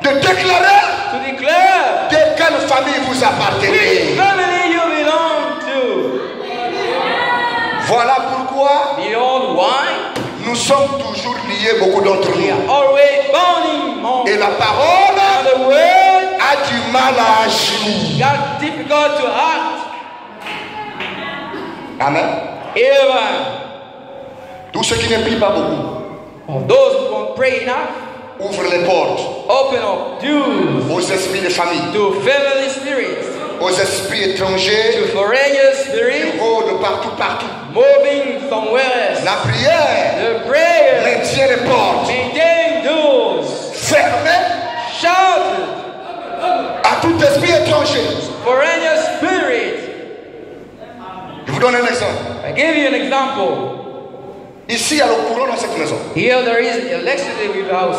de déclarer to declare de quelle famille vous which appartenez. family you belong to. Voilà pourquoi Beyond why nous sommes toujours liés, beaucoup d'entre we are nous. always bounding on Et la parole and the word a du mal à agir. got difficult to act. Amen. Amen. Tous ceux qui ne prient pas beaucoup, Of those who don't pray enough, ouvrent les portes open up doors aux esprits de famille, to family spirits, aux esprits étrangers to foreigner qui spirits rôdent partout, partout. moving somewhere else. La prière The prayer maintient les portes maintain doors fermées shouted à tout esprit étranger. foreigner spirit. Je vous donne un exemple. I give you an example. Ici, il y a le courant dans cette maison, Here there is electricity in the house,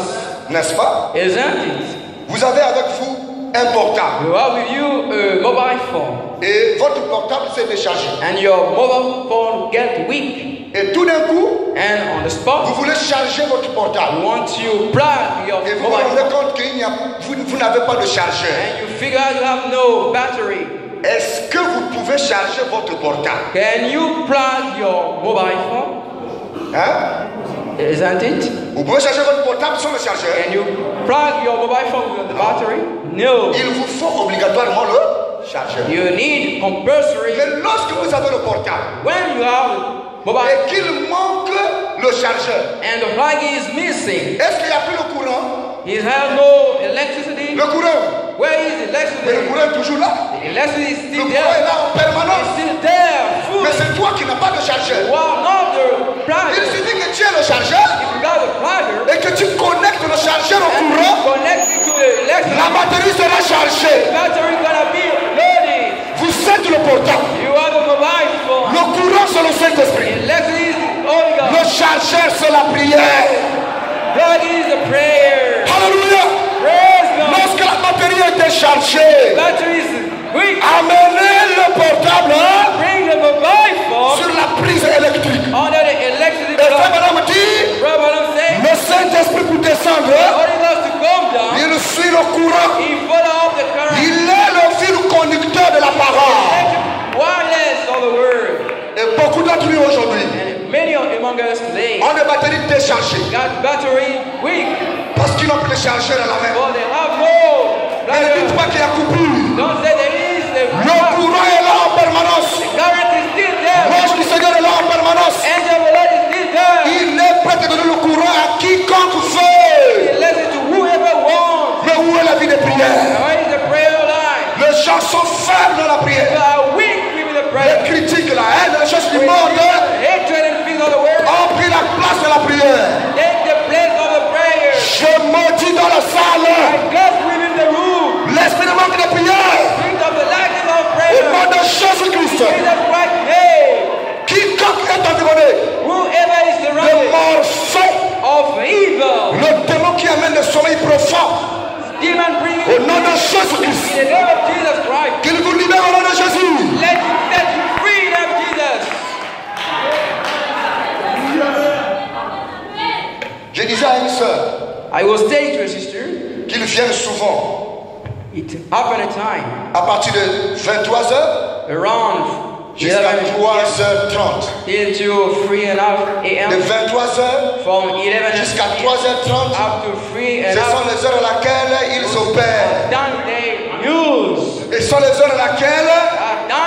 n'est-ce pas? isn't it? Vous avez avec vous un portable You have with you a mobile phone, et votre portable s'est déchargé. and your mobile phone get weak, Et tout d'un coup, and on the vous spot voulez charger votre you portable. want to plug your Et vous vous mobile rendez phone, compte que vous n'avez pas de chargeur. and you figure out you have no battery. Est-ce que vous pouvez charger votre portable? Can you plug your mobile phone? Hein? Isn't it? Vous pouvez charger votre portable sans le chargeur. Can you plug your mobile phone with the battery? No. Il vous faut obligatoirement le chargeur. You need compulsory. Mais lorsque vous avez le portable When you have mobile et qu'il manque le chargeur, and the plug is missing, est-ce qu'il n'y a plus le courant? it has no electricity. Le courant, Where is the mais le electricity? courant est toujours là. The electricity is Le still courant est there. là en It's permanence. still there, full. Mais c'est toi qui n'as pas de chargeur. Well, not the Il plug. suffit que tu aies le chargeur If you got the plugger, et que tu connectes le chargeur au and you courant, connect it to the electricity, la batterie sera chargée. the battery gonna be loaded. Vous êtes le portable. You have a mobile cherche la prière. God is a prayer. Alléluia. Praise God. Lorsque la batterie était chargée, Battery is weak. amenez le portable Bring the mobile phone sur la prise électrique. under the electricity Et frère plug. Branham dit, Brother Branham said, le Saint-Esprit pour descendre, Holy Ghost to come down. il suit le courant. He follow up the current. Il est le fil conducteur de la parole. Wireless of the word. Et beaucoup d'entre nous aujourd'hui And many among us today ont des batteries déchargées got battery weak. parce qu'ils n'ont plus de chargeur à la main. But they have no Mais ne dites battery. pas qu'il y a coupure. Don't say there is the Le courant est là en permanence. current is still there. L'ange du Seigneur est là en permanence. Angel of the Lord is still there. Il est prêt à donner le courant à quiconque veut. He lets it to whoever wants. Mais où est la vie de prière? Where is the prayer line? Les gens sont faibles dans la You prière. are weak with the Les prayer. critiques, la haine, les choses du monde Hatred and fear of the word. ont pris la place de la prière. Take the place of the prayer. Je maudis dans la salle God within the room. l'esprit de manque de prière. Spirit of the likeness of Au prayer. nom de Jésus-Christ. Jesus Christ, hey, Quiconque est environné whoever is de surrounded morceaux, of evil, le démon qui amène le sommeil profond, demon bringing au nom de Jésus-Christ, in the name of Jesus Christ, qu'il vous libère au nom de Jésus. let him set you free in the name of Jesus. Je disais à une sœur I was saying to a sister, qu'il vient souvent it happened a time à partir de 23h around jusqu'à 11 3h30. into 3:30 De a.m. 23h from 11 jusqu'à a.m. 3h30, up to ce sont 3:30. les heures à laquelle ils opèrent. Then they use Et ce sont les heures à laquelle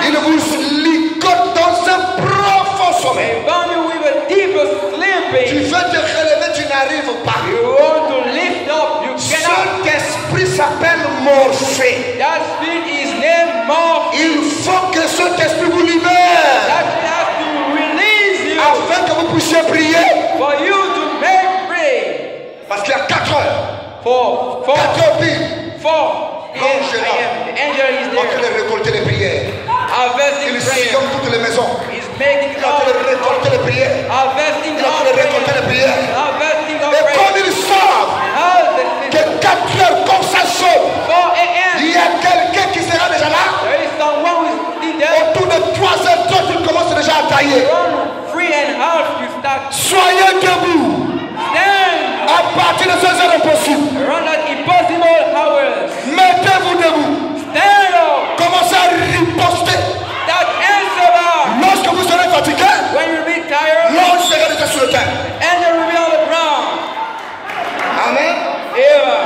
ils vous ligotent dans un profond sommeil. a body with a deep Tu sleeping. veux te relever, tu n'arrives pas. You want to lift up, you cannot. Cet esprit s'appelle Morphée. That spirit is named Morph. Il faut que cet esprit vous libère That spirit has to release you afin que vous puissiez prier. for you to make free. Parce qu'il y a 4 heures. 4 4 heures pile. p.m. The angel is Donc il there. est récolté les prières. Harvesting Il prayer. sillonne toutes les maisons. He's making Il a all récolté les prières. harvesting Il a all récolté les prayer. prières. Harvesting all Et prayer. comme ils savent How the que 4 heures comme ça sonne, 4 a.m. il y a quelqu'un qui sera déjà là. There is someone who is still there. Autour de 3h30, il commence déjà à tailler. Around 3:30 you start. Soyez debout. Stand À partir de ces heures impossibles, around that impossible hours. mettez-vous debout. Stand up. Commencez à riposter. That answer bar. Lorsque vous serez fatigué, When you be tired, l'ange sera déjà sur le terre. angel will be on the ground. Amen. Eva.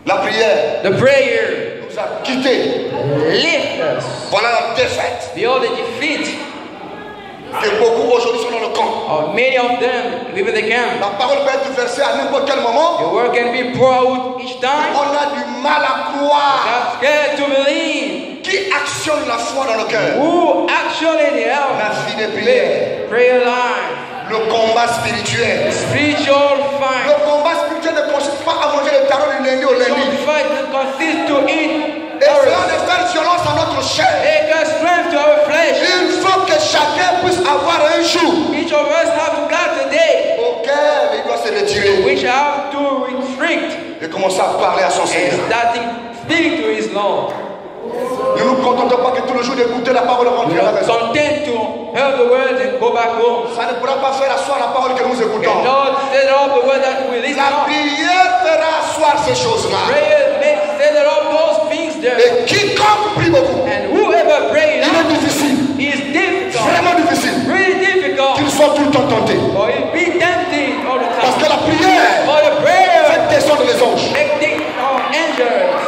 La prière The prayer nous a quittés. lift us. Voilà la défaite. Behold the defeat Que beaucoup aujourd'hui sont dans le camp. of many of them live in the camp. La parole peut être versée à n'importe quel moment. The word can be poured out each time. On a du mal à croire. I'm scared to believe. Qui actionne la foi dans le cœur? Who actually help? La vie de prière. Prayer life. Le combat spirituel. Spiritual Le fight. combat spirituel ne consiste pas à manger le tarot du lundi au lundi. Don't fight that consists to eat. Et cela de faire violence à notre chair. Take a strength to our flesh. Il faut que chacun puisse avoir un jour Each of us have got a day auquel il doit se retirer which have to restrict et commencer à parler à son and Seigneur. starting speaking to his Lord. Ne nous contentons pas que tout le jour d'écouter la parole We rentrer à la are maison. content to hear the word and go back home. Ça ne pourra pas faire asseoir la parole que nous And écoutons. Lord, set up the word that we listen La to. prière fera asseoir ces choses-là. Prayer makes set up those things there. Et quiconque prie beaucoup, And whoever prays il est difficile, is difficult, vraiment difficile, really difficult, qu'il soit tout le temps tenté. or it be tempting all the Parce que time. la prière For the prayer, fait descendre les anges. hectic angels.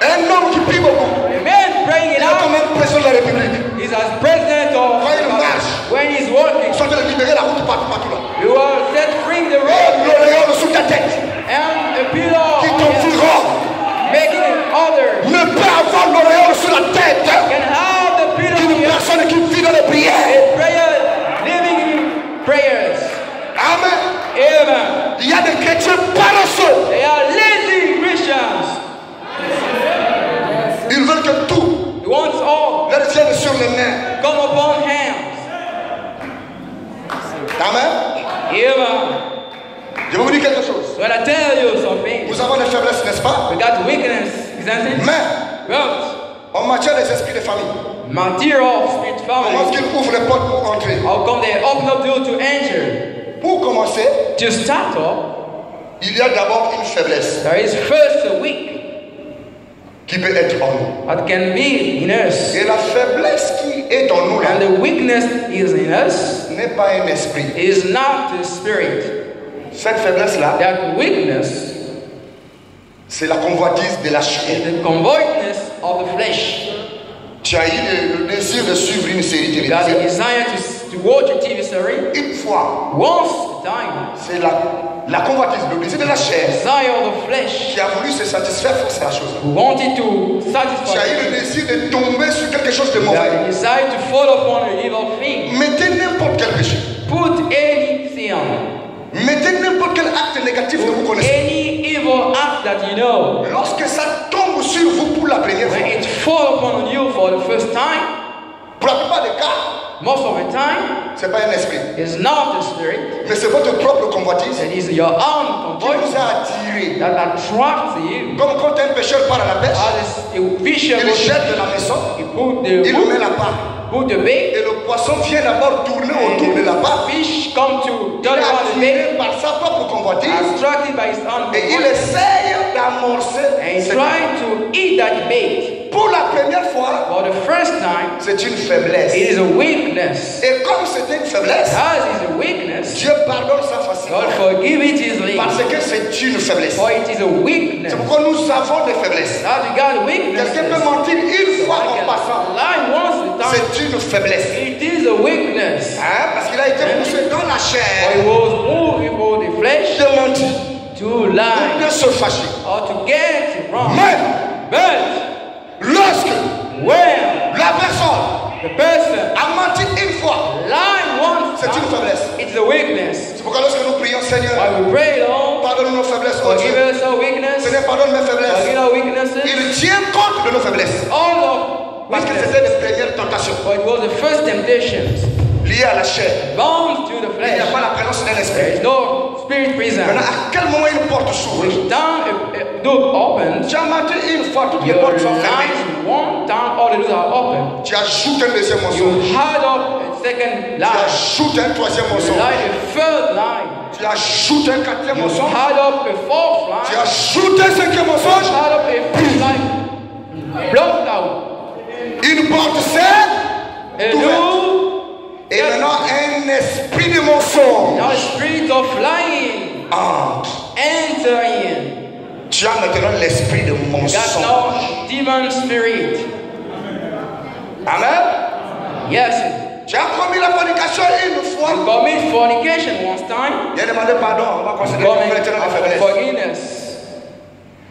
Un homme qui prie beaucoup, A man praying il it est out comme un président de la République. is as president of Quand il marche, when he's working. il sont de libérer la route partout là. You are set free the Et road l'auréole sous ta tête and a pillow qui on t'en your- fera. making others Ne peut avoir l'auréole sur la tête can have the pillow on d'une your personne qui vit dans les prières. prayer, living in prayers. Amen. Amen. Il y a des chrétiens paresseux. They are lazy Christians. Ils veulent que tout He wants all leur tienne sur les mains. come upon hands. isn't it? Mais, But en matière des esprits de famille, material of spirit comment est-ce family, qu'ils ouvrent les portes pour entrer? how come they open up the door to enter? Pour commencer, To start off, il y a d'abord une faiblesse there is first a weak qui peut être en nous. that can be in us. Et la faiblesse qui est en nous là And the weakness is in us, n'est pas un esprit. is not the spirit. Cette faiblesse là, That weakness c'est la convoitise de la chair. is the convoitness of the flesh. Tu as eu le désir de suivre une série You got the télévisée. desire to watch a TV series Une fois, once a time. c'est la convoitise, le désir de la chair Desire of the flesh qui a voulu se satisfaire face à la chose. who wanted to Tu satisfy. as eu le désir de tomber sur quelque chose de You got mauvais. the desire to fall upon an evil thing. Mettez n'importe quel péché. Put any sin, Mettez n'importe quel acte négatif que vous connaissez. any evil act that you know. Lorsque ça tombe sur vous pour la première fois, When it fall upon you for the first time, pour la plupart des cas, most of the time, ce n'est pas un esprit. it's not the spirit. Mais c'est votre propre convoitise It is your own qui vous convoitise a attiré. that attracts you. Comme quand un pêcheur part à la pêche, As a fisher il goes, jette de la maison, he put il the le met hook, la part. put the bait, Et le poisson vient d'abord tourner autour de la part. fish come to Il turn est around the bait, attiré par sa propre convoitise attracted by his own et il convoitise, essaye d'amorcer. and cette- trying to eat that bait. Pour la première fois, For the first time, c'est une faiblesse. it is a weakness. Et comme c'était une faiblesse, As is a weakness, Dieu pardonne ça facilement. God forgive it easily. Parce que c'est une faiblesse. For it is a weakness. C'est pourquoi nous avons des faiblesses. That we got weaknesses. Quelqu'un peut mentir une fois I en passant. can lie once a time. C'est une faiblesse. It is a weakness. Hein? Parce qu'il a été poussé dans la For chair it was moved for the flesh de mentir, to de lie se fâcher. or to get it wrong. Mais But lorsque when la personne the person a menti une fois, lied once, c'est une faiblesse. it's a weakness. C'est pourquoi lorsque nous prions, Seigneur, Why we pray, Lord, pardonne nos faiblesses, oh forgive Dieu. us our weakness, Seigneur, pardonne mes faiblesses. forgive our weaknesses, Il tient compte de nos faiblesses. all of Parce que weaknesses. c'était les premières tentations But it was the first temptations liées à la chair. bound to the Il n'y a flesh. pas la présence d'un There esprit. is no spirit prison. Maintenant, à quel moment une porte s'ouvre? Which down a door opens, Tu as menti une fois, toutes les your portes sont fermées. lies one down, all the doors are open. Tu ajoutes un deuxième You mensonge. hide up a second Tu lie. ajoutes un troisième You mensonge. lie a third lie. Tu ajoutes un quatrième You mensonge. hide up a fourth Tu lie. ajoutes un cinquième You mensonge. hide up a fifth lie. Blocked out. Une porte s'est A ouverte. door. Et maintenant, un esprit de mensonge Now a spirit of lying entre. enter in. Tu as maintenant l'esprit de You got mensonge. no demon spirit. Amen. Yes. Tu as commis la fornication une You fois. commit fornication once time. Il a demandé pardon. On va considérer Commit que maintenant les faiblesses. forgiveness.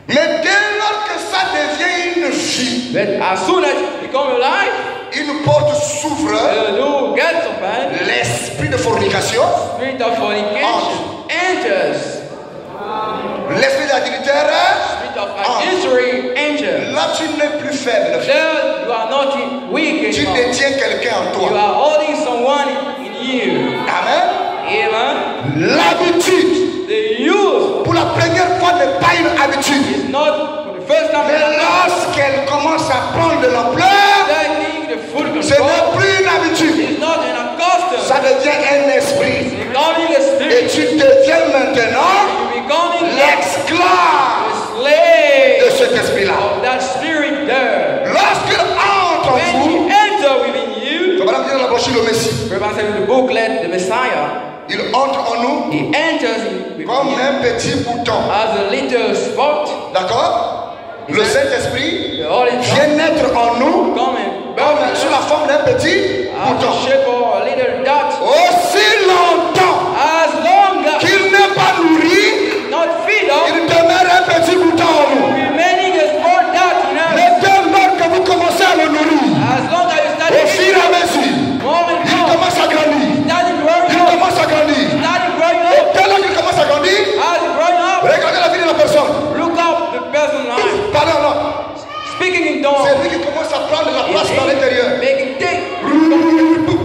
Mais dès lors que ça devient une vie, But as soon as it becomes alive, une porte s'ouvre. the door gets open. L'esprit de fornication, Spirit of fornication enters. l'esprit d'adultère. Spirit of adultery enters. Là, tu n'es plus faible. There you are not weak Tu anymore. détiens quelqu'un en You toi. are holding someone in you. Amen. Amen. L'habitude, The use pour la première fois, n'est pas une habitude. is not for the first time. Mais lorsqu'elle commence à prendre de l'ampleur, Taking the full ce control n'est plus une habitude. is not an custom. Ça devient un esprit. It's becoming a Et spirit. tu deviens maintenant You're becoming l'esclave a slave de cet esprit-là. of that spirit there. Lorsqu'il entre en When vous, he enter within you, on va dire dans la brochure le Messie. Reverend said in the booklet, the Messiah, Il entre en nous he enters in comme within you un petit bouton. as a little spot. D'accord? Le Saint-Esprit The Holy vient Spirit naître en nous come and comme burn sous la forme d'un petit as bouton. a shape of a little dot. Aussi longtemps As long as qu'il n'est pas nourri, not feed up, il demeure un petit bouton en nous. remaining a small dot in us. Mais dès lors que vous commencez à le nourrir, As long as you start au fur et à mesure, more and il more, commence à grandir. starting growing Il up, commence à grandir. starting growing Et up, dès lors qu'il commence à grandir, as growing up, regardez la vie de la personne. look up the person's life. Pardon, non. Speaking in C'est tongues, lui qui commence à prendre la place dans l'intérieur. making things,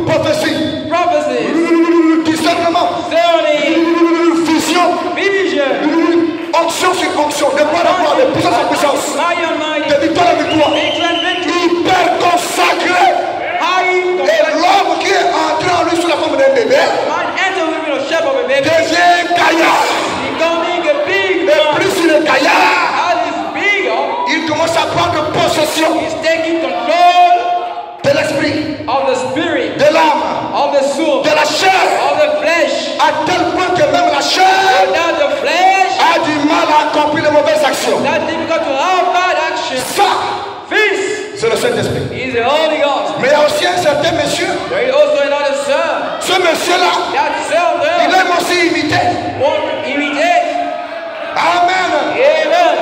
Prophétie, prophecies, discernement, discerning, vision, vision, onction sur onction, de part en part, de puissance en puissance. Maya, possession He's taking control de l'esprit, of the spirit, de l'âme, of the soul, de la chair, of the flesh. à tel point que même la chair Without the flesh, a du mal à accomplir les mauvaises actions. that's difficult to have bad action. Ça, This c'est le Saint-Esprit. is the Holy Ghost. Mais il y a aussi un certain monsieur. There is also another son. Ce monsieur-là, That son il there aime aussi imiter. won't imitate. Amen. Amen.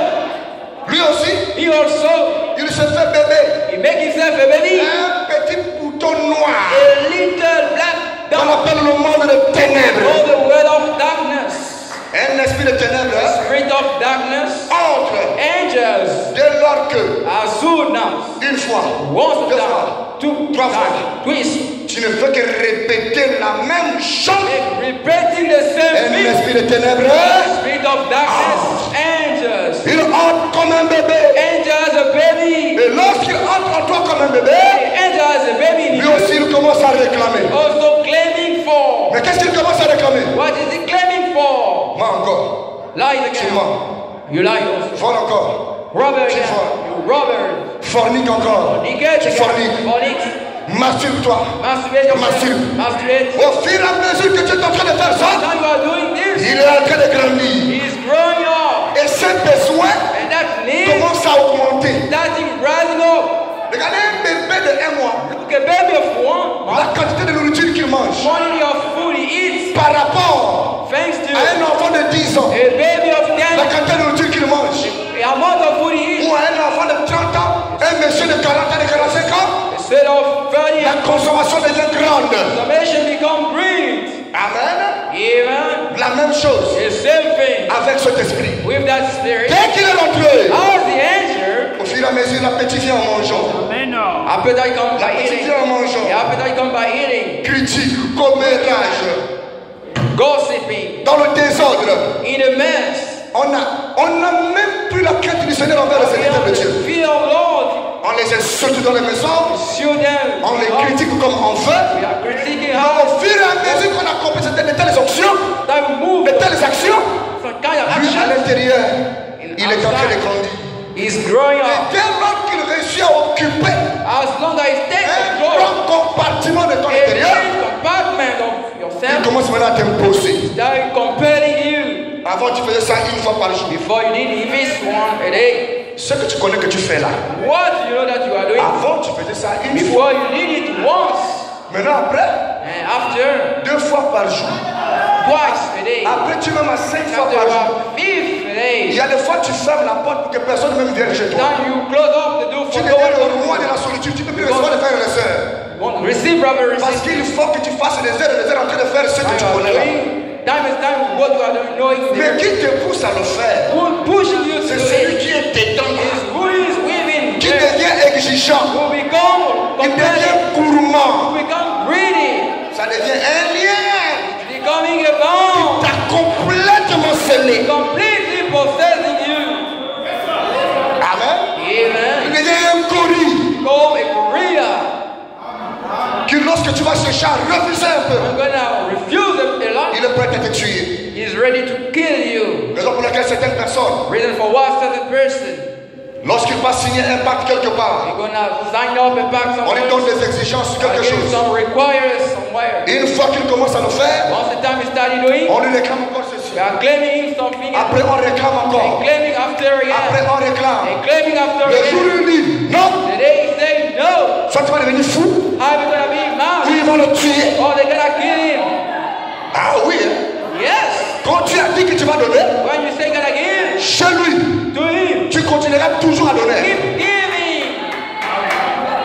Lui aussi, He also, il se fait bébé. he make himself a baby. Un petit bouton noir. A little black On dot. appelle le monde de ténèbres. Oh, the word of darkness. Un esprit de ténèbres Spirit of darkness. entre Angels dès lors que, are soon now. une fois, Once deux a fois, time, two trois fois, times, twice. tu ne fais que répéter la même chose. Repeating the same Un thing. esprit de ténèbres, Spirit of darkness. Angels. il entre comme un bébé. Angel as a baby. Et lorsqu'il entre en toi comme un bébé, Angel as a baby in lui you. aussi il commence à réclamer. Also claiming for. Mais qu'est-ce qu'il commence à réclamer? What is he claiming for? Moi encore. Lie Tu again. mens. You lie also. Vole encore. Robber Tu again. voles. You robber. Fornique encore. Fornicate Tu again. forniques. Fornique. Masturbe-toi. Masturbate yourself. Masturbe. Masturbate. Au fur et à mesure que tu es en train de faire ça, Now you are doing this. il est en train de grandir. He is growing up. Et ses besoins And that need commencent à augmenter. starting rising up. Regardez un bébé de 1 mois. Look a baby of 1 month. La quantité de nourriture qu'il mange Quantity of food he eats. par rapport Thanks to à un enfant de 10 ans. a baby of La 10. quantité de nourriture qu'il mange. The amount of food he eats. Ou à un enfant de 30 ans, un monsieur de 40 ans, de 45 ans, Instead of 30 la consommation devient grande. consummation become greed. Amen. Even La même chose the same thing avec cet esprit. with that spirit. Dès qu'il est rentré, As the answer, au fur et à mesure, l'appétit vient en mangeant. appetite comes by L'appétit eating. vient en mangeant. The appetite comes by eating. Critique, commérage, Gossiping. dans le désordre. In a mess. On n'a même plus la crainte du Seigneur envers les We serviteurs have de Dieu. the fear of Lord. On les insulte dans les maisons, Show them. on les critique comme on veut. We are critiquing how Au fur et à mesure qu'on accomplit de telles actions, that move. de telles actions, Some kind of lui à action. l'intérieur, il est en train de grandir. He's growing Et up. dès lors qu'il réussit à occuper As long as he takes un control. grand compartiment de ton A intérieur, main compartment of il yourself. commence maintenant à t'imposer. That compelling you. Avant, tu faisais ça une fois par jour. Before you did, he missed one a day. Ce que tu connais que tu fais là. What do you know that you are doing? Avant, tu faisais ça une fois. Before you did it once. Maintenant, après, And after, 2 fois par jour. twice a day. Après, tu es même à 5 fois After par jour. about 5th a Il y day. a des fois, tu fermes la porte pour que personne ne même vienne chez toi. Then you close up the door Tu for no deviens one le roi de la solitude. Tu ne peux plus recevoir les frères et les sœurs. to receive, brother, Parce receive. qu'il faut que tu fasses des heures et des heures en train de faire ce que tu connais là. Time and time what you are doing, knowing Mais qui te pousse à le faire? pushing you to C'est do celui it. qui est dedans, Is who is within qui there. devient exigeant, Who become qui compelling. devient gourmand. Who become greedy. Ça devient un lien. Becoming a bond. T'as complètement scellé. Completely possessing you. Amen. Il Amen. devient un gorille. Become a Korea. Qui lorsque tu vas chercher à refuser un peu, I'm gonna refuse a lot. il est prêt à te tuer. He's ready to kill you. Raison pour laquelle certaines personnes, Reason for what certain person. lorsqu'ils passent signer un pacte quelque part, You're gonna sign up a pact on lui somewhere. donne des exigences sur quelque Give chose. some requires somewhere. Et une fois qu'il commence à le faire, Once the time is started doing, on lui réclame encore ceci. we are claiming something. Après, on réclame And encore. claiming after Après, again. on réclame. And claiming after Le jour again. où il dit non, The day he say no. soit tu vas devenir fou, How you gonna be ou mad? ils vont le tuer. Or they gonna kill him? Ah oui, hein. Yes. Quand tu as dit que tu vas donner, When you say gonna give chez lui, to him, tu continueras toujours à donner. keep giving.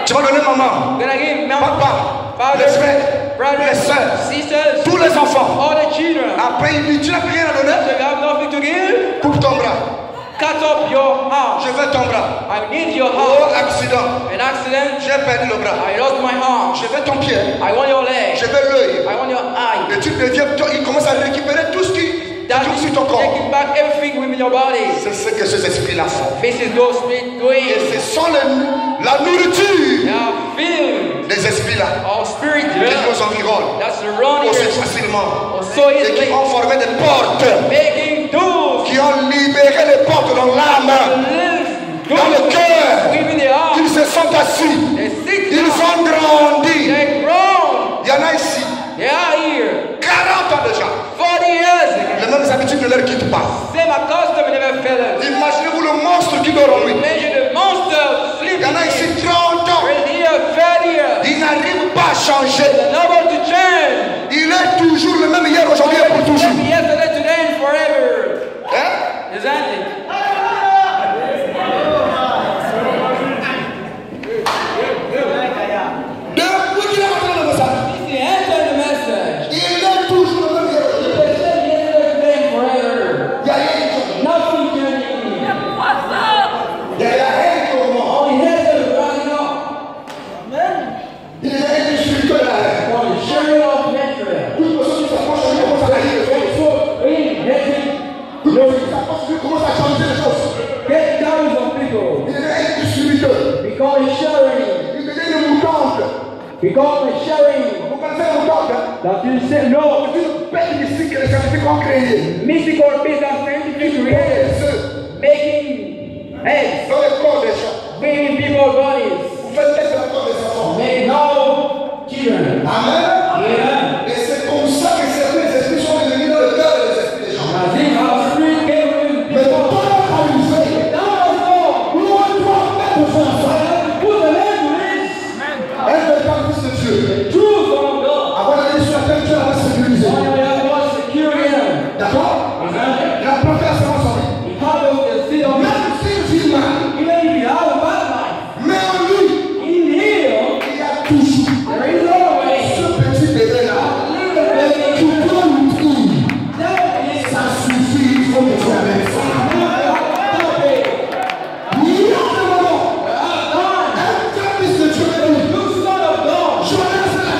Tu vas donner maman, Gonna give mom, papa, les frères, les brothers, sœurs, sisters, tous les enfants. all the children. Après, il dit, tu n'as plus rien à donner, So you have nothing to give? coupe ton bras. Cut up your arm. Je veux ton bras. I need your Oh, arm. accident. An accident. J'ai perdu le bras. I lost my arm. Je veux ton pied. I want your leg. Je veux l'œil. I want your eye. Et tu deviens, il commence à récupérer tout ce qui That tout is sur ton corps. taking back everything within your body. C'est ce que ces esprits-là font. This is those spirits Et doing. ce sont la They nourriture are filled des esprits-là of spirit qui nous environnent that's surrounding aussi us. facilement So et qui easily ont formé des portes, making doors qui ont libéré les portes dans l'âme, dans le cœur, within the heart. qu'ils sont assis. They sit Ils down. ont grandi. They grown. Il y en a ici. They are here. 40 ans déjà. 40 years ago. Les mêmes habitudes ne leur quittent pas. Same custom never failed. Imaginez-vous le monstre qui dort en lui. Imagine the monster Il sleeping. y en a ici 30 ans. Here, 30 years. Il n'arrive pas à changer. Unable to change. Il est toujours le même hier, aujourd'hui et pour toujours. Yesterday, today, and forever. Hein? Isn't it? Depuis qu'il a entendu le message, If you answer the message, il est toujours le même hier, aujourd'hui. yesterday, today, and forever. Il y a rien qui change. Nothing changing. Il y a rien qui augmente. All he has is running up. Amen. Il est rien qui spirituel là. For the sharing of natural. Toute personne qui s'approche de lui commence à rire. So, in heaven, Toute personne qui s'approche de lui commence à changer les choses. get thousands of people. Il est rien qui spirituel. Become sharing. Il devient une moutante. Become sharing. Vous connaissez la moutante, hein? That you say no. C'est une bête mystique que les scientifiques ont créée. Mystical based on scientific creators. Making eggs. Dans les corps des gens. Bringing people's bodies. Vous faites test dans le corps des enfants. Make no children. Amen. Yeah. Et c'est comme ça que certains esprits sont devenus dans le cœur des esprits des gens. As if our spirit came with Mais people. toi, à l'usée, Now let's go. nous on doit mettre fin à ça. Put the name to this. Un véritable fils de Dieu. True son of God. Avant d'aller sur la terre, Dieu l'avait sécurisé. One of them was secure him. D'accord? Il a planté la semence en lui. He harvested the seed of man. Même s'il vit mal, Even if he had a bad life, mais en lui, in him, il y a toujours there is always ce petit bébé-là. a little baby. Tu peux l'ouvrir. That is Ça suffit, il faut que tu amènes ça. Il y a un moment, un fils de Dieu est venu. Je laisse la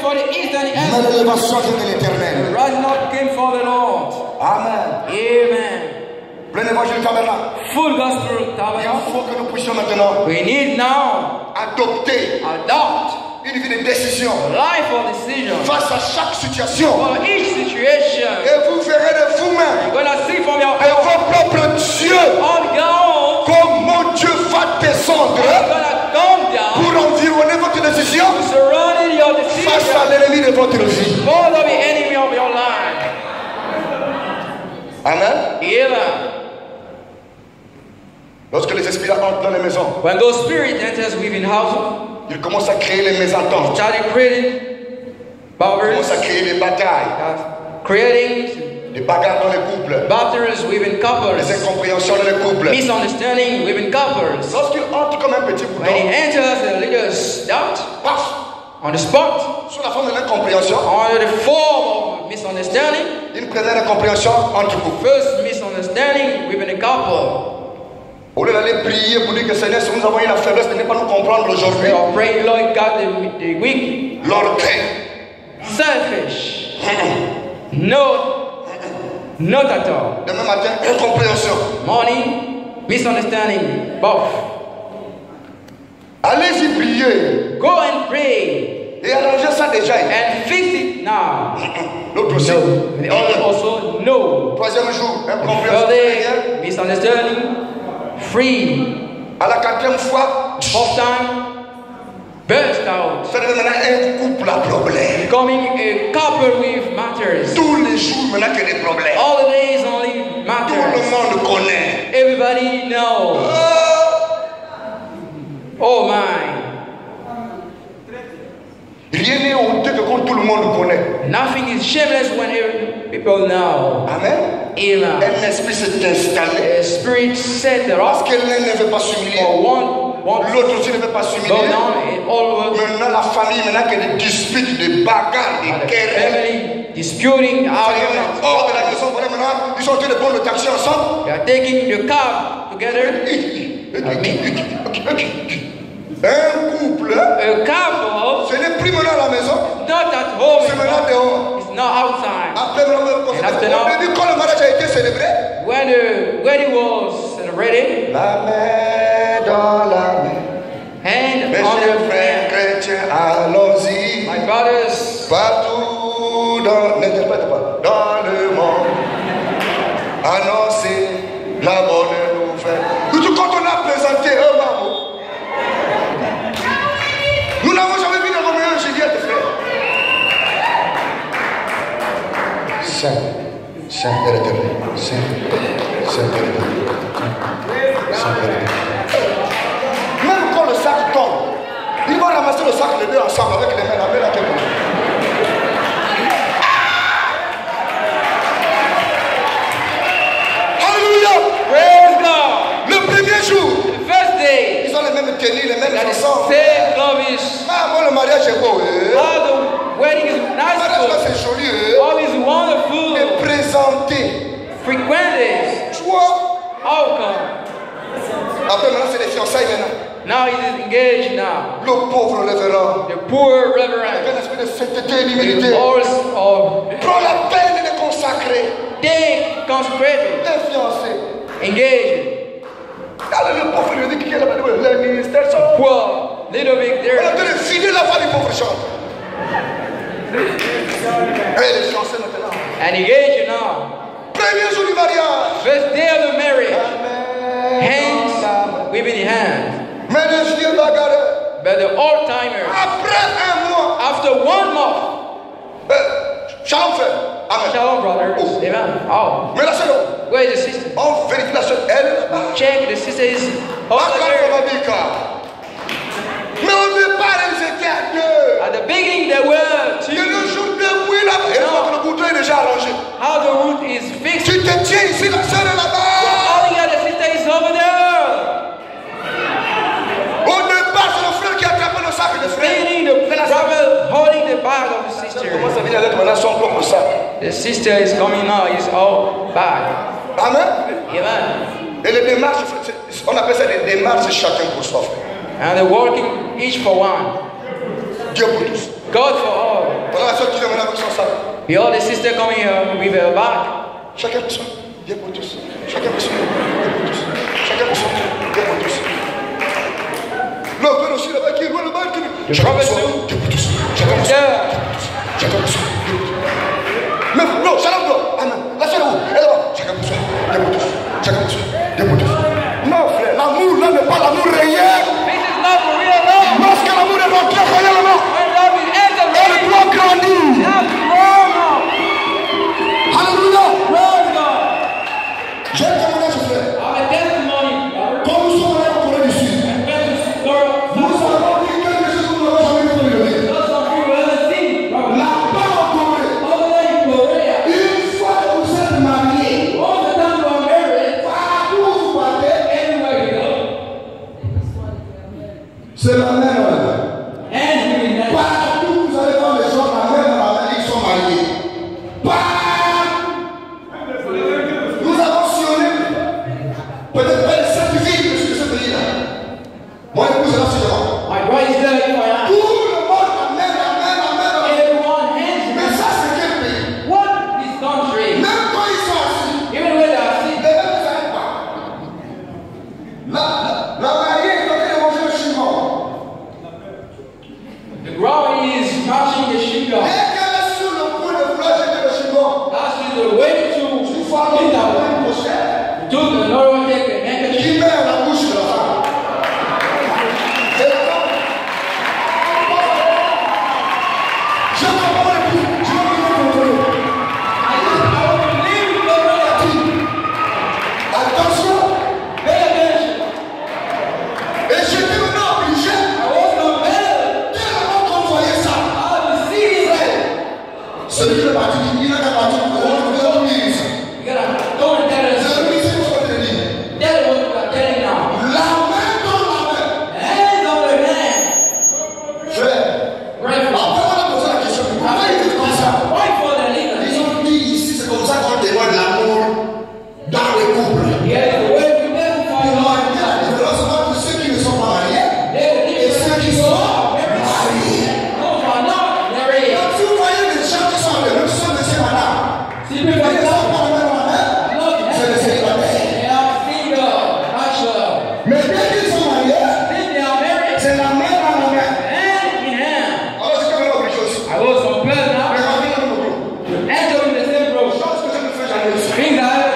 for the east and the Mais west. l'élévation vient de The l'Éternel. rising up came from the Lord. Amen. Amen. Plein évangile tabernacle. Full gospel Il tabernacle. faut que nous puissions maintenant We need now adopter adopt une vie de décision life of decision face à chaque situation. for each situation. Et vous verrez de vous-même You're gonna see from your et vos propres yeux on God. comment Dieu va descendre You're gonna come down, pour environner votre décision surrounding your face decision, à l'ennemi de votre vie. follow the enemy of your life. Amen. Amen. Lorsque les esprits entrent dans les maisons, When those spirits enters within houses, ils commencent à créer les mésententes, started creating ils bowers, commencent à créer des batailles, creating des bagarres dans les couples, battles within des couples, incompréhensions dans les couples. misunderstanding within couples. Lorsqu'il entre comme un petit When bouton, he enters a little doubt paf, on the spot, sous la forme de l'incompréhension, under the form of misunderstanding, une première incompréhension entre vous. first misunderstanding within a couple. Au lieu d'aller prier pour dire que Seigneur, si nous avons eu la faiblesse de ne pas nous comprendre aujourd'hui, We are praying, Lord God, the weak, l'orgueil, selfish, not at all. demain matin, incompréhension. Morning, misunderstanding, both. Allez-y prier Go and pray et arrangez ça déjà. and fix it now. L'autre aussi. No. The other also, no. Troisième jour, incompréhension. Further, misunderstanding, free. À la quatrième fois, Fourth time, burst out. ça devient maintenant un couple à problème. Becoming a couple with matters. Tous les jours, maintenant qu'il y a des problèmes. All the days only Tout le matters. monde connaît. Everybody knows. Oh my. Rien n'est honteux que quand tout le monde connaît. Nothing is shameless when people know. Amen. Amen. Un esprit s'est installé. A spirit set the Parce rock que l'un ne veut pas s'humilier. for one L'autre aussi ne veut pas go s'humilier. down and all over Maintenant, la famille, maintenant qu'il y a des disputes, des bagarres, des the guerres. family disputing Ça y est, arguments. hors de la maison, voilà maintenant, ils sont en train de prendre le taxi ensemble. They are taking the cab together. Un couple, A couple ce n'est plus maintenant à la maison, not at home. c'est maintenant dehors. It's not outside. Après, au début, quand le mariage a été célébré, When the wedding was celebrated, la main dans la main. hand Mes on chers the frères hand. chrétiens, allons-y. My brothers, Partout n'interprète pas, dans le monde, annoncer la bonne nouvelle. Tout quand on a présenté un maman, nous n'avons jamais vu de Roméo et Juliette, frère. Saint, Saint Père éternel, Saint Père éternel, Saint Père éternel. Même quand le sac tombe, ils vont ramasser le sac les deux ensemble avec les mains, la main à quelqu'un. praise God. Le premier jour, The first day, ils ont les mêmes tenues, les mêmes that is ensemble. same clothes. Ah, moi, le mariage est beau. How the wedding is Le mariage, là, nice. c'est joli. All is wonderful. Et présenté. Frequented. Tu vois? How come? Après, maintenant, c'est les fiançailles maintenant. Now he is engaged now. Le pauvre révérend. The poor Avec reverend. un esprit de sainteté et The d'humilité. horse of Prends la peine de les consacrer. they consecrated. Les fiancés. Engaged. Alors, le pauvre lui dit qu'il y a le ministère. Poor. Little bit On there. a de vider la voix du pauvre chanteur. Et les fiancés maintenant. And engaged now. Premier jour du mariage. First day of the marriage. Amen. Hands within the hands. Mais les vieux bagarreurs. But the old timer, Après un mois. after 1 month, Shalom frère. Amen. shalom brothers, amen. Oh, Mais la sœur, where is the sister? on vérifie la sœur. Elle. Check the sister is over Encore there. comme Abika. Mais au départ, elles étaient à deux. At the beginning there were Et two. le jour de oui là-bas. Et Non. le bouton est déjà arrangé. How the root is fixed. Tu te tiens ici, la sœur est là-bas. All the other sister is over there. Au départ, c'est le frère qui a attrapé le sac de frère. Beginning the brother holding the bag of the sister. Comment ça vient avec maintenant son propre sac? The sister is coming now. Is all back. Amen. Amen. Et les démarches, on appelle ça des démarches chacun pour soi, frère. And they're working each for one. Dieu pour tous. God for all. Behold, the sister coming here with her bag. Chacun pour soi. Viens pour tous. Chacun pour soi. Viens pour tous. Chacun pour soi. Viens pour tous. Le père aussi là-bas qui est loin là-bas. Chacun pour soi. Viens pour tous. Chacun pour soi. Chacun pour soi. Mais non, shalom, non. Amen. La soeur là où? Elle est là-bas. Chacun pour soi. Viens pour tous. Chacun pour soi. Viens pour tous. Non, frère, l'amour là n'est pas l'amour réel. This is not the real love. Lorsque l'amour est rentré réellement, When love is entered, elle doit grandir. have to grow now. Alléluia. Praise God. J'ai un témoignage, frère. I have a testimony. Quand nous sommes allés en Corée du Sud, I went to Florida. nous avons dit quelque chose que nous n'avons jamais vu de vie. Those of you who haven't seen, Là-bas en Corée, over there in Korea, une fois que vous êtes mariés, all the time you are married, partout où vous partez, anywhere you go, c'est la même. and we never. Partout où vous allez voir les gens, la même dans la main, ils sont mariés. Nous avons sillonné peut-être pas les 7 villes de ce pays-là. Mon épouse est là sur le banc. My bride is there in my Tout hand. le monde amène. Everyone hands Mais me. ça, c'est quel pays? What is country? Même quand ils sont assis, Even when they are les sick, mêmes ne s'arrêtent pas. La mariée est en train de manger le chignon. the bride is smashing the sugar. Dès qu'elle est sur le point de vouloir jeter le chignon, As she's waiting to une fois qu'on get a out, une pochette took another one, take the handkerchief. qui met à la bouche de la femme. Et la femme, je comprends le coup, je vais vous contrôler. I want to leave the bride. Attention, Pay attention. et j'étais maintenant obligé I was compelled. tellement qu'on voyait ça. I have to see this. Celui qui est parti, il a qu'à partir pour le ministre. You gotta go and tell us. Le ministre, il faut te le dire. Tell us what you are telling now. La main dans la main. Hands on the hand. Frère, Right. après on a posé la question, pourquoi il est comme ça? Why for the leader? Ils ont dit ici, c'est comme ça qu'on témoigne l'amour dans les couples. Yes, the way we testify Il Lord. y a la différence entre ceux qui ne sont pas mariés There's a et difference ceux qui between sont married. mariés. Those who are not married. Donc si vous voyez des gens qui sont les mêmes sont monsieur madame, See ils people ne like sont that. pas la même main, Look, c'est les célibataires. they are single, bachelor. Mais dès qu'ils sont mariés, If they are married, c'est la main dans la main. hand in hand. Alors c'est comme l'obligé aussi. I was compelled now Regardez dans le groupe. to enter in the same road. Chose que je ne fais jamais ici. Things that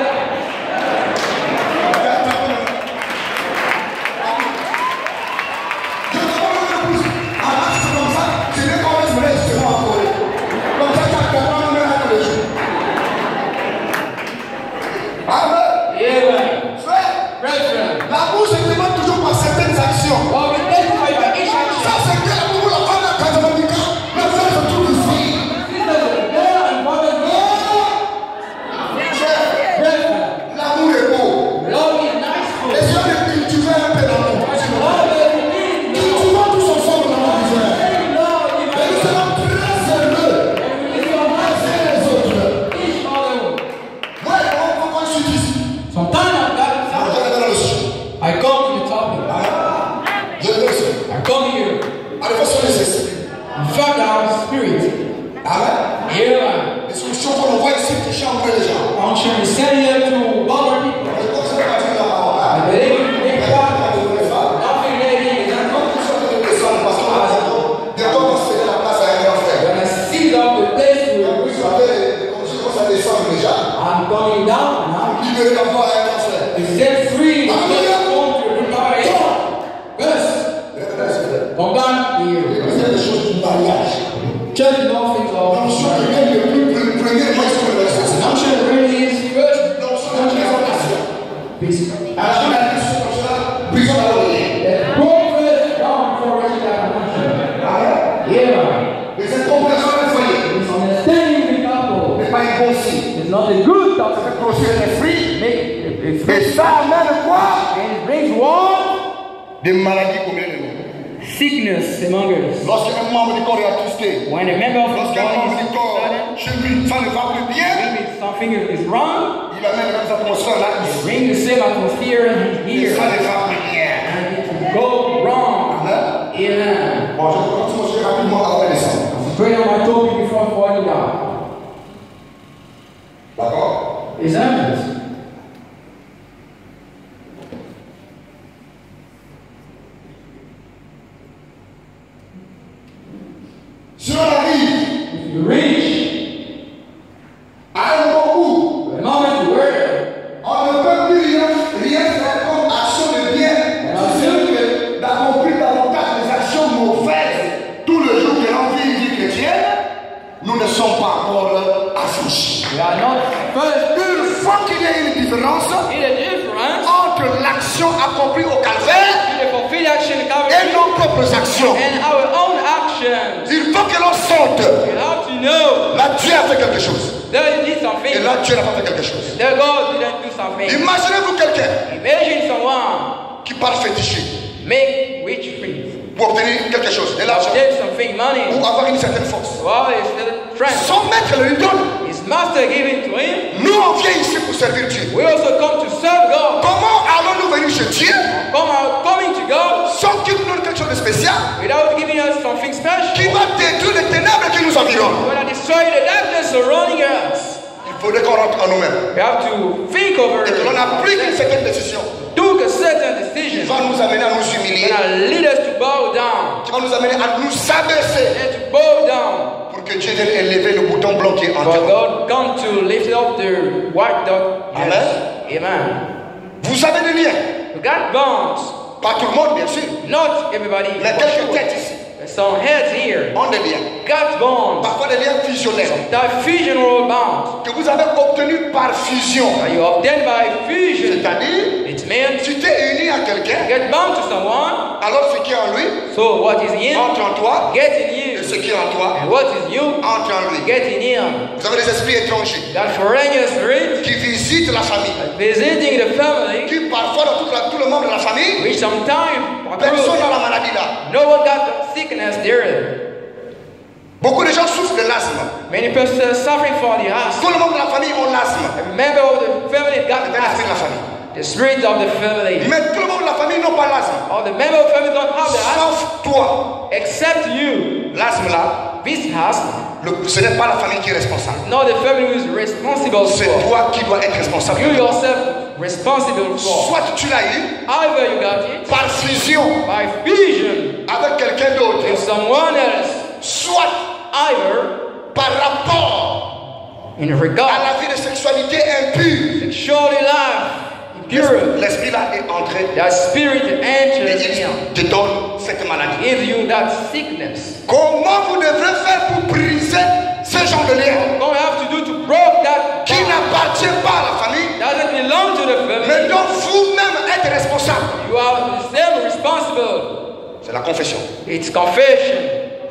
Je ne vois pas mon épouse. Ah, c'est comme ça. C'est bien qu'on laisse me laisser justement en Corée. Comme ça, tu as qu'à prendre même tous les jours. Amen. yeah, man. Frère, Brethren, la bouche se demande toujours par certaines actions. well, we testify by each action. Ça, c'est que pour la femme à 90 ans. Le frère se trouve ici. Sisters are there and brothers here. Frère, Brethren, l'amour est beau. love is nice food. Essayons de cultiver un peu d'amour. Love is neat. Cultivons tous ensemble l'amour du frère. Love is Et nous serons très heureux. Les autres. each other. Moi, pourquoi je suis ici? Sometimes I got Je vais dans le sujet. I come to the topic. Je vais le sujet. I come here. Allez, sur les esprits. In fact, our spirit. Amen. Here, Les solutions qu'on envoie ici pour chambrer les gens. I'm sure we send here to bother people. Je pense que c'est pas la parole. I believe we make part of Les femmes. nothing they need. Quand nous sommes des personnes, parce qu'on a bientôt on céder la place à un grand frère. When I see up the place Vous where savez, comme je commence à descendre déjà, I'm coming down now, libérer la voie à un grand frère. to set free, to get home to everybody. Yes, come down here. Il y a des choses du mariage. Church nothing Dans of ce qui vient le plus premier mois sur le reste. I'm sure it really is first. Dans ce qui vient de la Peace. à la fin de la question comme ça, prison à l'oreille. Let's go first down before reaching that connection. Amen. Yeah. Et cette compréhension du foyer Misunderstanding the couple n'est pas un bon signe. is not a good thought. Ça fait grossir l'esprit. Make Et ça amène quoi? and it brings what? Des maladies combien de nous? Sickness among us. Lorsqu'un membre du corps est attristé, When a member of the lorsqu'un membre body du corps, is chez lui, ça ne va plus bien, maybe something is wrong, il amène la même atmosphère là, ici. bring the same atmosphere Et here. ça ne va plus bien. And it will go wrong. Amen. Yeah. Bon, je vais continuer rapidement avant de descendre. Pray on my topic before falling down. D'accord? Isn't it? Si on arrive If you reach à un moment où the moment where on ne peut plus rien faire comme action de bien, c'est sûr que d'accomplir davantage les actions mauvaises tout le jour que l'on vit une vie chrétienne, nous ne sommes pas encore affranchis. we are not first Il faut qu'il y ait une différence in a difference entre l'action accomplie au calvaire in the fulfilled action et Calvary nos propres actions. and our own actions. Il faut que l'on sorte. You have to know Là, Dieu a fait quelque chose. that you did Et something, là, Dieu n'a pas fait quelque chose. that God didn't do something. Imaginez-vous quelqu'un Imagine someone qui part féticher make witch free, pour obtenir quelque chose, de l'argent, obtain something money, ou avoir une certaine force. while he's still friend. Son maître le lui donne. His master gave it to him. Nous, on vient ici pour servir Dieu. We also come to serve God. Comment allons-nous venir chez Dieu Coming to God sans qu'il nous donne quelque chose de spécial without giving us something qui special. va détruire les ténèbres qui nous environnent? We're going to destroy the darkness surrounding us. Il faudrait qu'on rentre en nous-mêmes We have to think over et que l'on applique une certaine décision took a certain qui decision. va nous amener à nous humilier, It's going to lead us to bow down qui va nous amener à nous abaisser and to bow down. pour que Dieu vienne élever le bouton blanc qui est en For toi. God come to lift up the white dot. Yes. Amen. Vous avez des liens, We got bones. pas tout le monde bien sûr, Not everybody. mais for quelques sure. têtes ici There's some heads here. ont des liens, Got bones. parfois des liens fusionnels That fusional bound. que vous avez obtenus par fusion. That you obtain by fusion. C'est-à-dire, It means tu t'es uni à quelqu'un, get bound to someone. alors ce qui est en lui So what is in him, entre en toi, get in et you. ce qui est en toi And what is you, entre en lui. get in him. Vous avez des esprits étrangers That foreign spirit qui visitent la famille, visiting the family, qui parfois dans tout le membre de la famille, which sometimes personne n'a la maladie là. no one got the sickness there. Beaucoup de gens souffrent de l'asthme. Many persons are suffering from the asthma. Tout le membre de la famille ont l'asthme. A member of the family got C'est l'esprit de la asthma. famille. The spirit of the family. Mais tout le membre de la famille n'ont pas l'asthme. All the member of the family don't have the asthma Sauf toi. except you. L'asthme là, This asthma, ce n'est pas la famille qui est responsable. not the family who is responsible C'est for. toi qui dois être responsable. You yourself responsible for. Soit tu l'as eu Either you got it par fusion by fusion avec quelqu'un d'autre, with someone else, soit either par rapport in à regard la vie de sexualité impure. sexually life, impure. L'esprit là est entré That spirit et enters in. il te donne cette maladie. Give you that sickness. Comment vous devrez faire pour briser ce genre de lien What we have to do to break that qui bond n'appartient pas à la famille, doesn't belong to the mais family. dont vous-même êtes responsable? You are still responsible. C'est la confession, It's confession,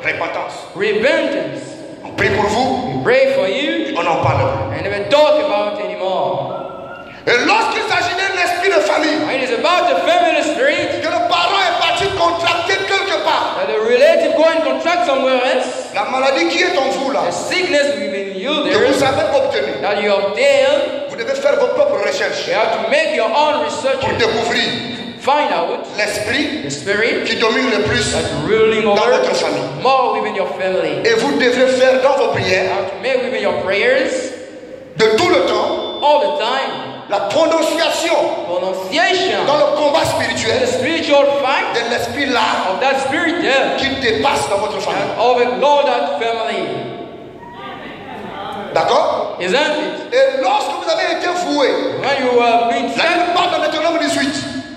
repentance. repentance. On prie pour vous, We pray for you on en parle. and never talk about it anymore. Et lorsqu'il s'agit d'un esprit de famille, When it is about the family spirit, que le parent est parti contracter quelque part, that the relative go and contract somewhere else, la maladie qui est en vous là, the sickness within you que there vous avez obtenue, that you obtain, vous devez faire vos propres recherches you have to make your own research, pour découvrir find out l'esprit the spirit qui domine le plus that's ruling dans over votre famille. more within your family. Et vous devrez faire dans vos You prières, have to make within your prayers de tout le temps, all the time la prononciation pronunciation dans le combat the spirituel spiritual fight de l'esprit là of that spirit there qui dépasse dans votre famille. and overflow that family. D'accord? Isn't it? Et lorsque vous avez été voué, When you have been la sent, Bible parle dans Deutéronome 18,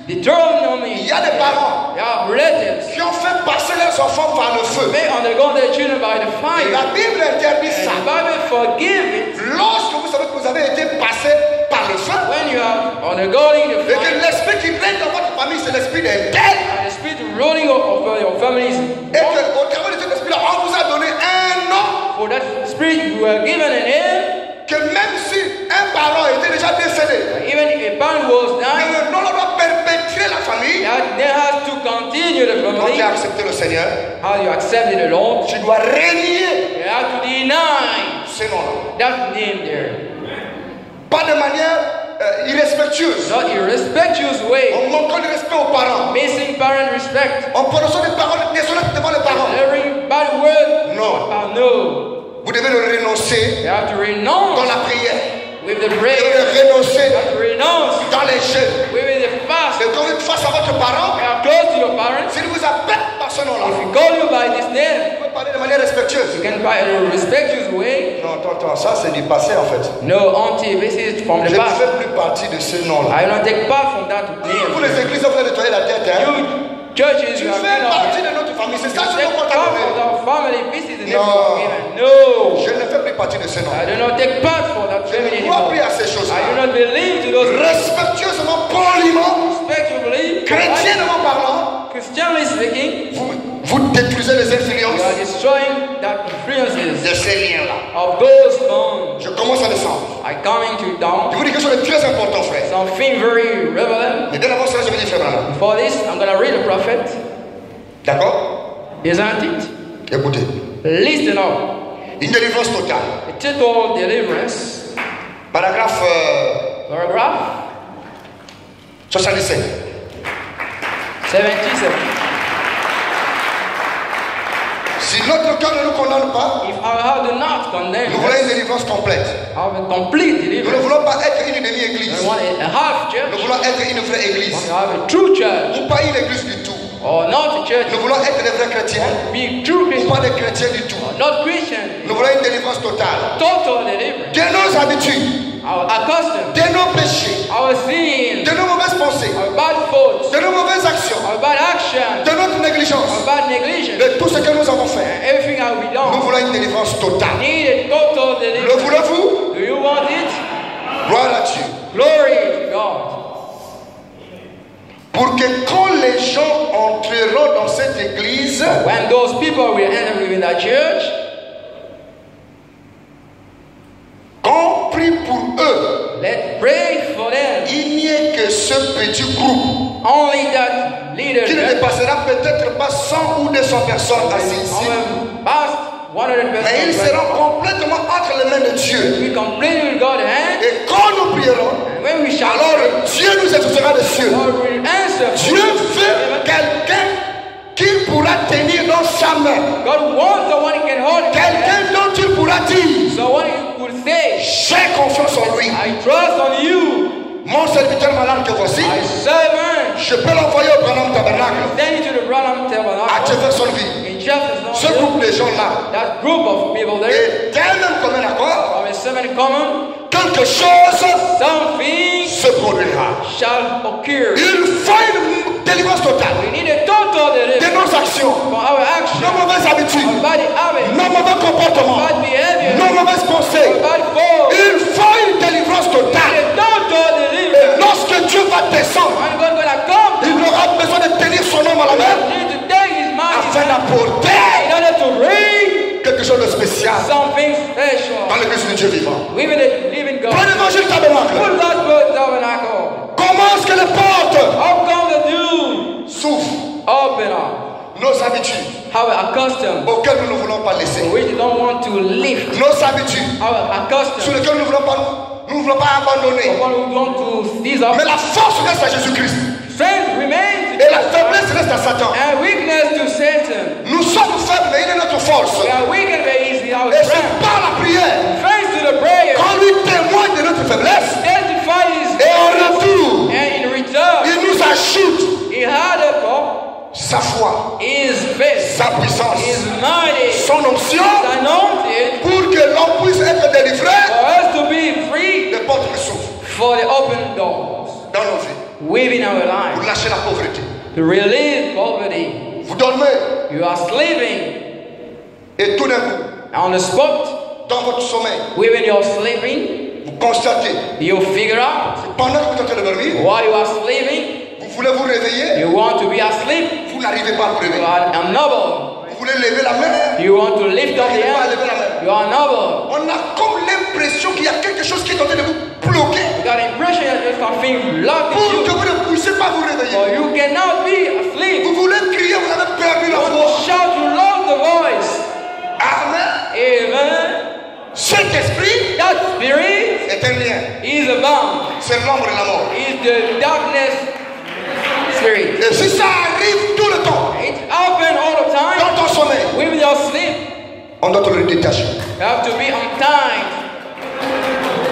il Deuteronomy, y a des parents there are relatives qui ont fait passer leurs enfants par le feu. may undergo their children by the Et fire. la Bible interdit And ça. the Bible forgive it Lorsque vous savez que vous avez été passé par le feu, when you are undergoing the et que fire l'esprit qui règne dans votre famille, c'est l'esprit des tels, and the spirit ruling over your families. et qu'au travers de cet esprit-là, on vous a donné un nom, For that spirit you were given an name, que même si un parent était déjà décédé, even if a parent was dying, le nom doit perpétuer la famille. that they have to continue the Quand family. tu as accepté le Seigneur, How you accepted the Lord, tu dois régner you have to deny ces noms-là. that name there. Pas de manière irrespectueuse, Not irrespectuous way, en manquant de respect aux parents, missing parent respect, en prononçant des paroles déshonestes devant les parents. every bad word. Non. No, Vous devez le renoncer you have to dans renounce la prière. with the de prayer, renoncer to renounce, dans les jeunes. with the fast. Et quand vous êtes face à votre parent, You are close to your parents. s'il vous appelle par ce nom-là, If he call you by this name, vous pouvez parler de manière respectueuse. you can by a respectful way. Non, attends, ça c'est du passé en fait. No, auntie, this is from Je the ne past. fais plus partie de ce nom-là. I will not take part from that Vous name. les églises, vous allez nettoyer la tête. Hein? You churches, Tu you are fais given partie de notre famille. C'est ça que je take ne peux part pas from our family. This is the name No. you are given. No. Je ne fais plus partie de ce nom. I do not take part for that Je family ne crois anymore. plus à ces I do choses-là. not believe to those Respectueusement, poliment, respectfully, chrétiennement parlant, Christianly speaking, vous détruisez les you are influences destroying that influences de ces liens-là. of those bonds. Je commence à descendre. I coming to down Je vous dis quelque chose de très important, frère. something very relevant. Mais bien avant cela, je vais dire, frère Branham. For this, I'm going to read a prophet. D'accord? Isn't it? Écoutez. Listen up. Une délivrance totale. A total deliverance. Paragraphe Paragraph 77. 77. Si notre cœur ne nous condamne pas, If our heart do not condemn nous voulons une us, délivrance complète. have a complete Nous ne deliverance. voulons pas être une demi-église. We want a half church. Nous voulons être une vraie We église. want to have a true church. Ou pas une église du tout. Or not a church. Nous voulons être des vrais chrétiens. Be true Ou Christian. pas des chrétiens du tout. Or not Christian. Nous voulons une délivrance totale. Total deliverance. De nos habitudes, Our custom. de nos péchés, Our sin. de nos mauvaises pensées, Our bad thoughts. de nos mauvaises actions, Our bad action. de notre Our négligence, bad negligence. de tout ce que nous avons fait. Everything that we Nous done. voulons une délivrance totale. Need a total Le deliverance. voulez-vous? Do you want it? Gloire à Dieu. Glory to God. Pour que quand les gens entreront dans cette église, When those people will enter within that church, qu'on prie pour eux, let's pray for them. il n'y ait que ce petit groupe Only that leader qui ne that dépassera peut-être pas 100 ou 200 personnes assises ici, past 100%. mais ils seront complètement entre les mains de Dieu. We complete with God's hand, Et quand nous prierons, and when we shall alors Dieu nous exaucera des cieux. God will answer. Dieu veut quelqu'un qu'il pourra tenir dans sa main. God wants someone who can hold it. Quelqu'un dont il pourra dire, Someone who could say, j'ai confiance en lui. I trust on you. Mon serviteur malade que voici, My servant. je peux l'envoyer au Branham Tabernacle Send you to the Branham à Tabernacle Jeffersonville. in Jefferson. Ce groupe de gens-là, That group of people there, et d'un même commun accord, from a servant common, quelque chose something se produira. shall occur. Il faut une délivrance totale We need a total de deliverance nos actions, for our action, nos mauvaises habitudes, our bad habits, nos mauvais comportements, bad behavior, nos mauvaises pensées. our bad faults. Il faut une délivrance We totale. need a total Et deliverance. lorsque Dieu va descendre, When God gonna come, il aura besoin de tenir son homme à la main we need to take his man afin in d'apporter order to bring quelque chose de spécial something special. dans l'église de Dieu vivant. We will live in God. Prends l'évangile tabernacle. Put God's tabernacle. Comment est-ce que les portes How come the doom s'ouvrent? open up? Nos habitudes How accustomed, auxquelles nous ne voulons pas laisser. which you don't want to lift. Nos habitudes How sur accustomed, lesquelles nous ne voulons pas abandonner. one who want to seize up. Mais la force reste à Jésus-Christ. Strength remains Et la faiblesse reste à Satan. and weakness to Satan. Nous sommes faibles, mais il est notre force. We are weak and very easy our Et c'est strength. par la prière Thanks to the prayer, qu'on lui témoigne de notre faiblesse. testify his Et en retour, and in return, il nous ajoute he had up sa foi, his faith, sa puissance, his mighty, son onction his anointed, pour que l'on puisse être délivré for us to be free des portes qui s'ouvrent for the open doors dans nos vies. within our Vous lives. lâchez la pauvreté. To release poverty. Vous dormez You are sleeping et tout d'un coup, on the spot, dans votre sommeil, within your sleeping, vous constatez, you figure out pendant que vous êtes en train de dormir, while you are sleeping, vous voulez vous réveiller, you want to be asleep, vous n'arrivez pas à vous you réveiller. are unable. Vous voulez lever la main, You want to lift vous up the n'arrivez pas à hand, lever la main. you are unable. On a comme l'impression qu'il y a quelque chose qui est en train de vous bloquer You got the impression that there's something locked pour in que you, vous ne puissiez pas vous réveiller. or you cannot be asleep. Vous voulez crier, vous avez perdu la You want voix. to shout, you lost the voice. Amen. Amen. Cet esprit That spirit est un lien. is a bound. C'est l'ombre et la mort. Is the darkness spirit. Et si ça arrive tout le temps, It happens all the time. dans ton sommeil, With your sleep, on doit te le détacher. you have to be on time.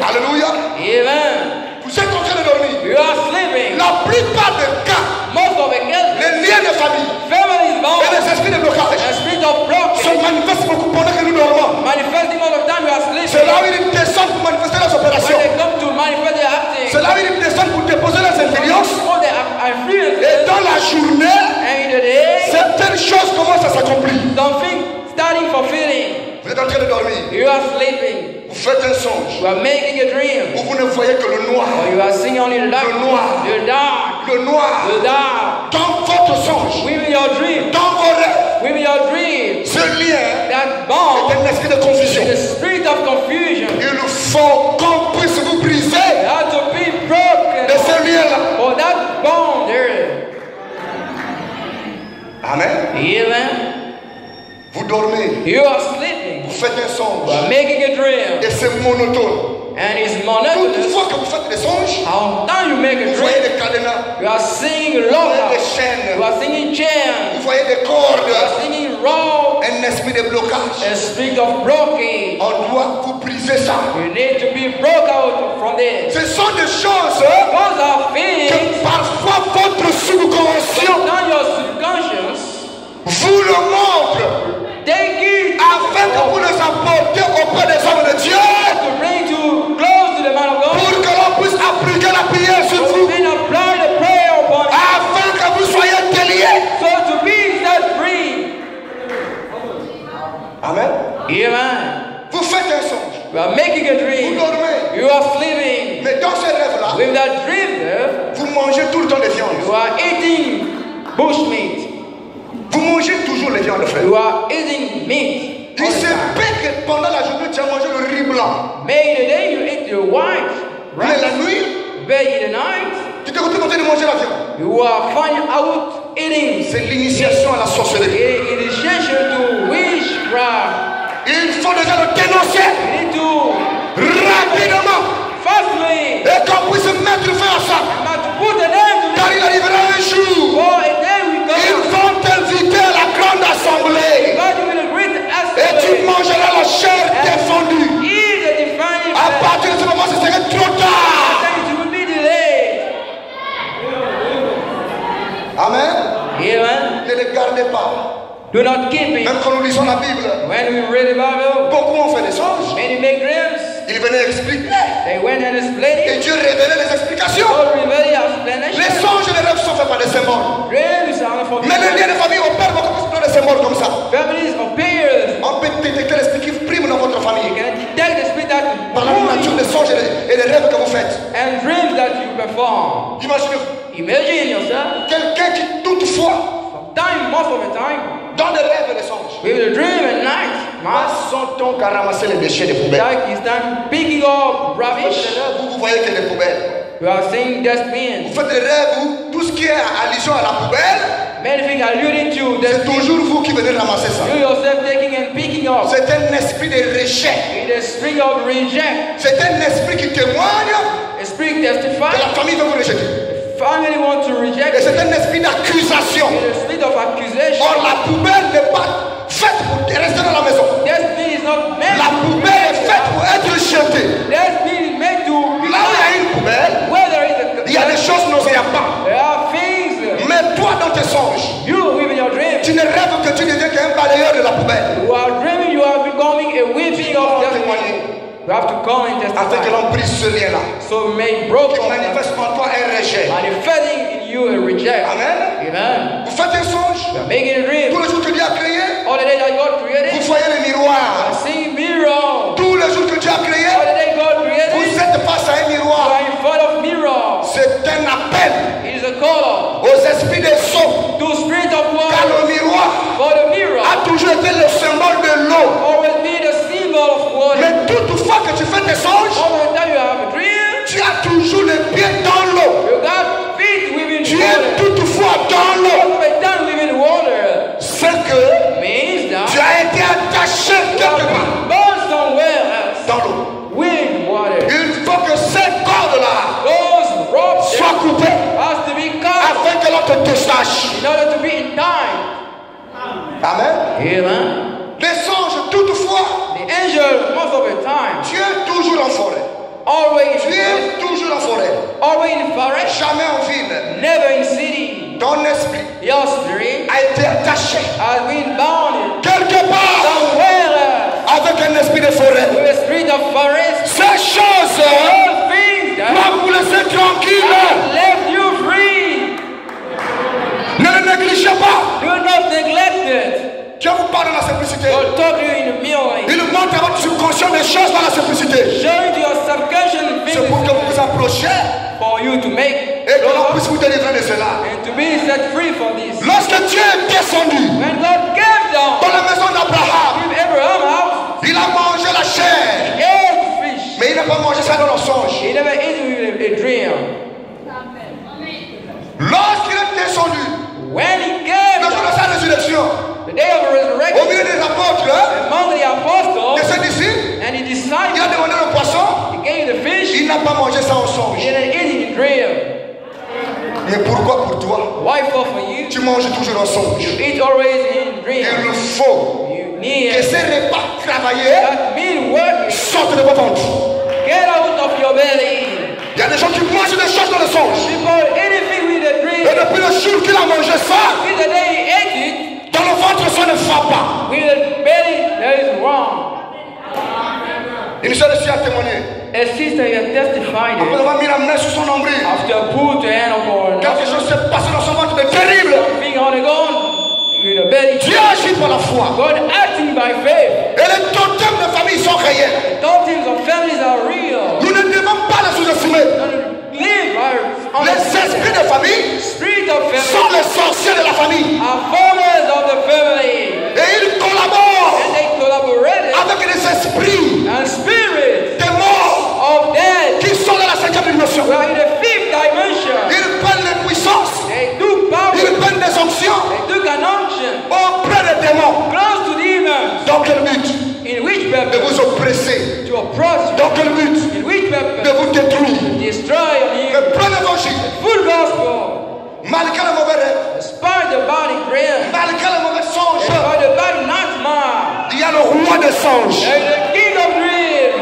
Alléluia. Amen. Vous êtes en train de dormir. You are sleeping. La plupart des cas, Most of the cases, les liens de famille families et bound, les esprits de blocage a spirit of se blockage, manifestent beaucoup pendant que nous dormons. manifesting all the time you are sleeping. C'est là où ils descendent pour manifester leurs When opérations. they come to manifest their acting, C'est là où ils descendent pour déposer leurs influences. all the influences, Et dans la journée, and in the day, certaines choses commencent à s'accomplir. something starting fulfilling. Vous êtes en train de dormir. You are sleeping. Vous faites un songe You are making a dream. où vous ne voyez que le noir. Or you are seeing only the dark. Le noir. The dark. Le noir. The dark. Dans votre songe, With your dream. dans vos rêves, With your dream. ce lien That bond est un esprit de confusion. is the spirit of confusion. Il faut qu'on puisse vous briser You have to be broken. de ce lien-là. For that bond there. Amen. Amen. Vous dormez, You are sleeping. vous faites un songe You are making a dream. et c'est monotone. And it's Toute monotonous. fois que vous faites des songes, How time you make a vous voyez dream, des cadenas, you are singing vous voyez des loud. chaînes, You are singing chants. vous voyez des You cordes, are singing raw. un esprit de blocage. A spirit of blockage. On doit vous briser ça. You need to be broke out from this. Ce sont des choses Those are que feelings parfois votre subconscient down your subconscious. vous le montre Take it afin que vous les apportez auprès des hommes de Dieu to bring you close to the man of God. pour que l'on puisse appliquer la prière sur vous And apply the prayer upon you. afin que vous soyez déliés. So to be set free. Amen. Amen. Vous faites un songe, You are making a vous dream. dormez, You are sleeping. mais dans ces rêves-là, With that dream there, vous mangez tout le temps des viandes. you are eating bushmeat. Vous mangez toujours les viandes fraîches. You are eating meat. Il all the se time. peut que pendant la journée, tu as mangé le riz blanc. May in the day you eat your white Mais rice. la nuit, But in the night, tu te retrouves en train de manger la viande. you are finding out eating C'est l'initiation à la sorcellerie. initiation to witchcraft. Il faut déjà le dénoncer You need to rapidement firstly et qu'on puisse mettre fin à ça. must put an end to Car this. il arrivera un jour, For a day will ils come. vont t'inviter à la grande assemblée God will a great et tu assembly. mangeras la chair défendue. Eat the divine À flesh. partir de ce moment, ce serait trop tard. Then it will be delayed. Amen. Amen. Ne les gardez pas. Do not keep it. Même quand nous lisons la Bible, When we read the Bible, beaucoup ont fait des songes. many make dreams. Ils venaient expliquer. They went and explained Et it. Dieu révélait les explications. God revealed the Les explanation. songes et les rêves sont faits par des symboles. Dreams are not for Mais les liens de famille opèrent beaucoup plus par des symboles comme ça. families of peers. On peut détecter l'esprit qui prime dans votre You famille can detect the spirit that par la nature des songes et des rêves que vous faites. and dreams that you perform. Imaginez-vous, Imagine yourself, quelqu'un qui toutefois, most of the time, dans des rêves et des songes, with a dream at night, passe son temps qu'à ramasser les déchets des poubelles. like is done picking up rubbish. Vous voyez que les poubelles. You are seeing Vous dustbins. faites des rêves où tout ce qui est allusion à la poubelle, Many things alluding to c'est dustbins. toujours vous qui venez ramasser ça. You yourself taking and picking up. C'est un esprit de rejet. In the spirit of reject, C'est un esprit qui témoigne a spirit que testifies. la famille veut vous rejeter. Family want to Et reject. c'est un esprit d'accusation. In the spirit of accusation. Or, la poubelle n'est pas faite pour rester dans la maison. Destiny is not meant La to poubelle est faite pour être jetée. Destiny is meant to be Là où il y a une poubelle, where there is a il y a des choses nauséabondes. there are things Mais toi, dans tes songes, you with your dream. tu ne rêves que tu deviens qu'un balayeur de la poubelle. You are dreaming you are becoming a weeping of destiny. You have to come and Afin que testify. l'on brise ce lien-là. So make broken Qui manifeste en toi un rejet. manifesting in you a reject. Amen. Amen. Vous faites un songe. You are making a dream. Tous les jours que Dieu a créé, All the day that God vous created, voyez le miroir. I see mirror. Tous les jours que Dieu a créé, All the day God created, vous êtes face à un you miroir. are in front of mirror. C'est un appel It is a call aux esprits des sceaux. to spirit of Car water. le miroir For the mirror a toujours été le symbole de l'eau. always be the symbol of water. Mais toutefois que tu fais tes songes, All the time you have a dream, tu as toujours les pieds dans l'eau. you got feet within Tu es water. toutefois dans l'eau. All the time within water C'est que means that tu as été attaché you have quelque part. been born forest, jamais en ville. never in city. Ton esprit Your spirit a été attaché has been bound quelque part somewhere avec un esprit de forêt. with a spirit of forest. Ces choses All things that doivent vous laisser tranquille. have left you free. Ne le négligez pas. Do not neglect it. Dieu vous parle dans la simplicité. God talk to you in a meal. Il montre à votre subconscient des choses dans la simplicité. Showing to your subconscious C'est pour que vous things vous approchiez for you to make et que l'on puisse vous délivrer de cela. and to be set free from this. Lorsque Dieu est descendu When God came down dans la maison d'Abraham, to Abraham's house, il a mangé la chair. he ate fish. Mais il n'a pas mangé ça dans le songe. He never ate with a dream. Lorsqu'il est descendu, When he came le jour de down, sa résurrection, the day of au resurrection, milieu des apôtres, among the de apostles ses disciples, and the il a disciples, demandé le poisson. he gave the fish. Il n'a pas mangé ça en He songe. didn't eat it in dream. Mais pourquoi pour toi? Why for you? Tu manges toujours en songe. Eat always in dream. Il faut You need que ces repas travaillés that mean work. sortent de votre ventre. Get out of your belly. Il y a des gens qui mangent des choses dans le songe. Before anything with a dream. Et depuis le jour qu'il a mangé ça, Since the day he ate it, dans le ventre, ça ne va pas. with the belly that is wrong. Une seule ici a témoigné. A sister has testified Après it. avoir mis la main sur son nombril, After put the hand upon quelque chose s'est passé dans son ventre de terrible. being on the ground with the belly. Dieu agit par la foi. God acting by faith. Et les totems de famille sont réels. Totems of families are real. Nous ne devons pas les sous-estimer. Live are Les esprits de famille spirit of sont family les sorciers de la famille. are followers of the family. Et ils collaborent And they collaborated avec les esprits and spirits des morts of death. qui sont dans la cinquième dimension. We are in the fifth dimension. Ils prennent les puissances, They took power. ils prennent des onctions They took an unction. auprès des démons. Close to demons. Dans quel but? In which De purpose? vous oppresser. To oppress you. Dans quel but? In which De purpose? vous détruire. Destroy you. Le plein évangile, Full gospel. malgré le mauvais rêve, Despite the body dream. malgré le mauvais songe, Despite the body nightmare. il y a le roi des songes. There is the king of dreams.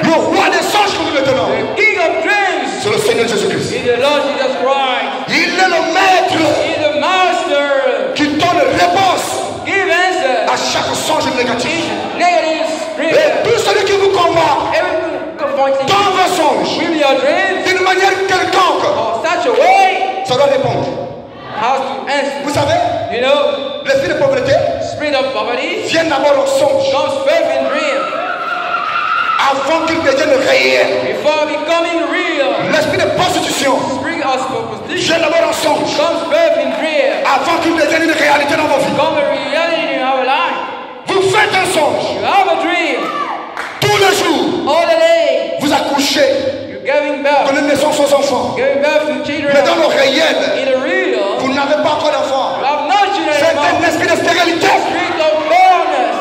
Le roi des songes que nous le tenons, The king of dreams c'est le Seigneur Jésus-Christ. is the Lord Jesus Christ. Il est le maître He is the master. qui donne réponse Give answers. à chaque songe négatif. Negative dream. Et tout celui qui vous combat Everything pointing dans vos songes, with your dreams d'une manière quelconque, or such a way ça doit répondre. has to answer. Vous savez, You know, l'esprit de pauvreté spirit of poverty vient d'abord en songe comes first in dream avant qu'il devienne réel. before becoming real. L'esprit de prostitution Spirit of superstition vient d'abord en songe comes first in dream. avant qu'il devienne une réalité dans vos vies. Become a reality in our life. Vous faites un songe You have a dream tous les jours. all the day. Vous accouchez, You're giving birth. donnez naissance aux enfants. Giving birth to children. Mais dans le réel, In the real, vous n'avez pas encore d'enfants. you have no children C'est un anymore. esprit de stérilité. Spirit of barrenness.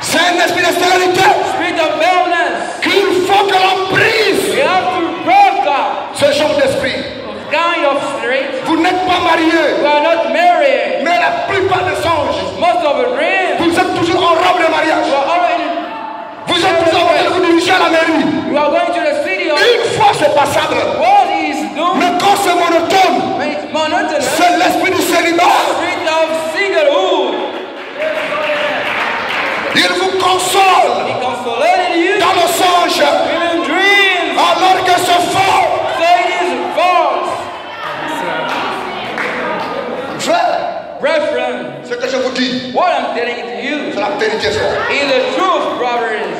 C'est un esprit de stérilité Spirit of barrenness. qu'il faut que l'on brise. We have to break up Ce genre d'esprit. of kind of spirit. Vous n'êtes pas mariés, We are not married. mais la plupart des songes, Most of the dreams, vous êtes toujours en robe de mariage. you are already, Vous êtes toujours en train de vous diriger à la mairie. you are going to the city of Une fois c'est passable. what is doing. Mais quand c'est monotone, When it's monotonous, c'est l'esprit du célibat. spirit of singlehood. Il vous console He consolated you dans le songe in dreams. alors que c'est faux. So it is false. Frère, Brethren, ce que je vous dis, what I'm telling to c'est you la vérité, frère. is the truth, brothers.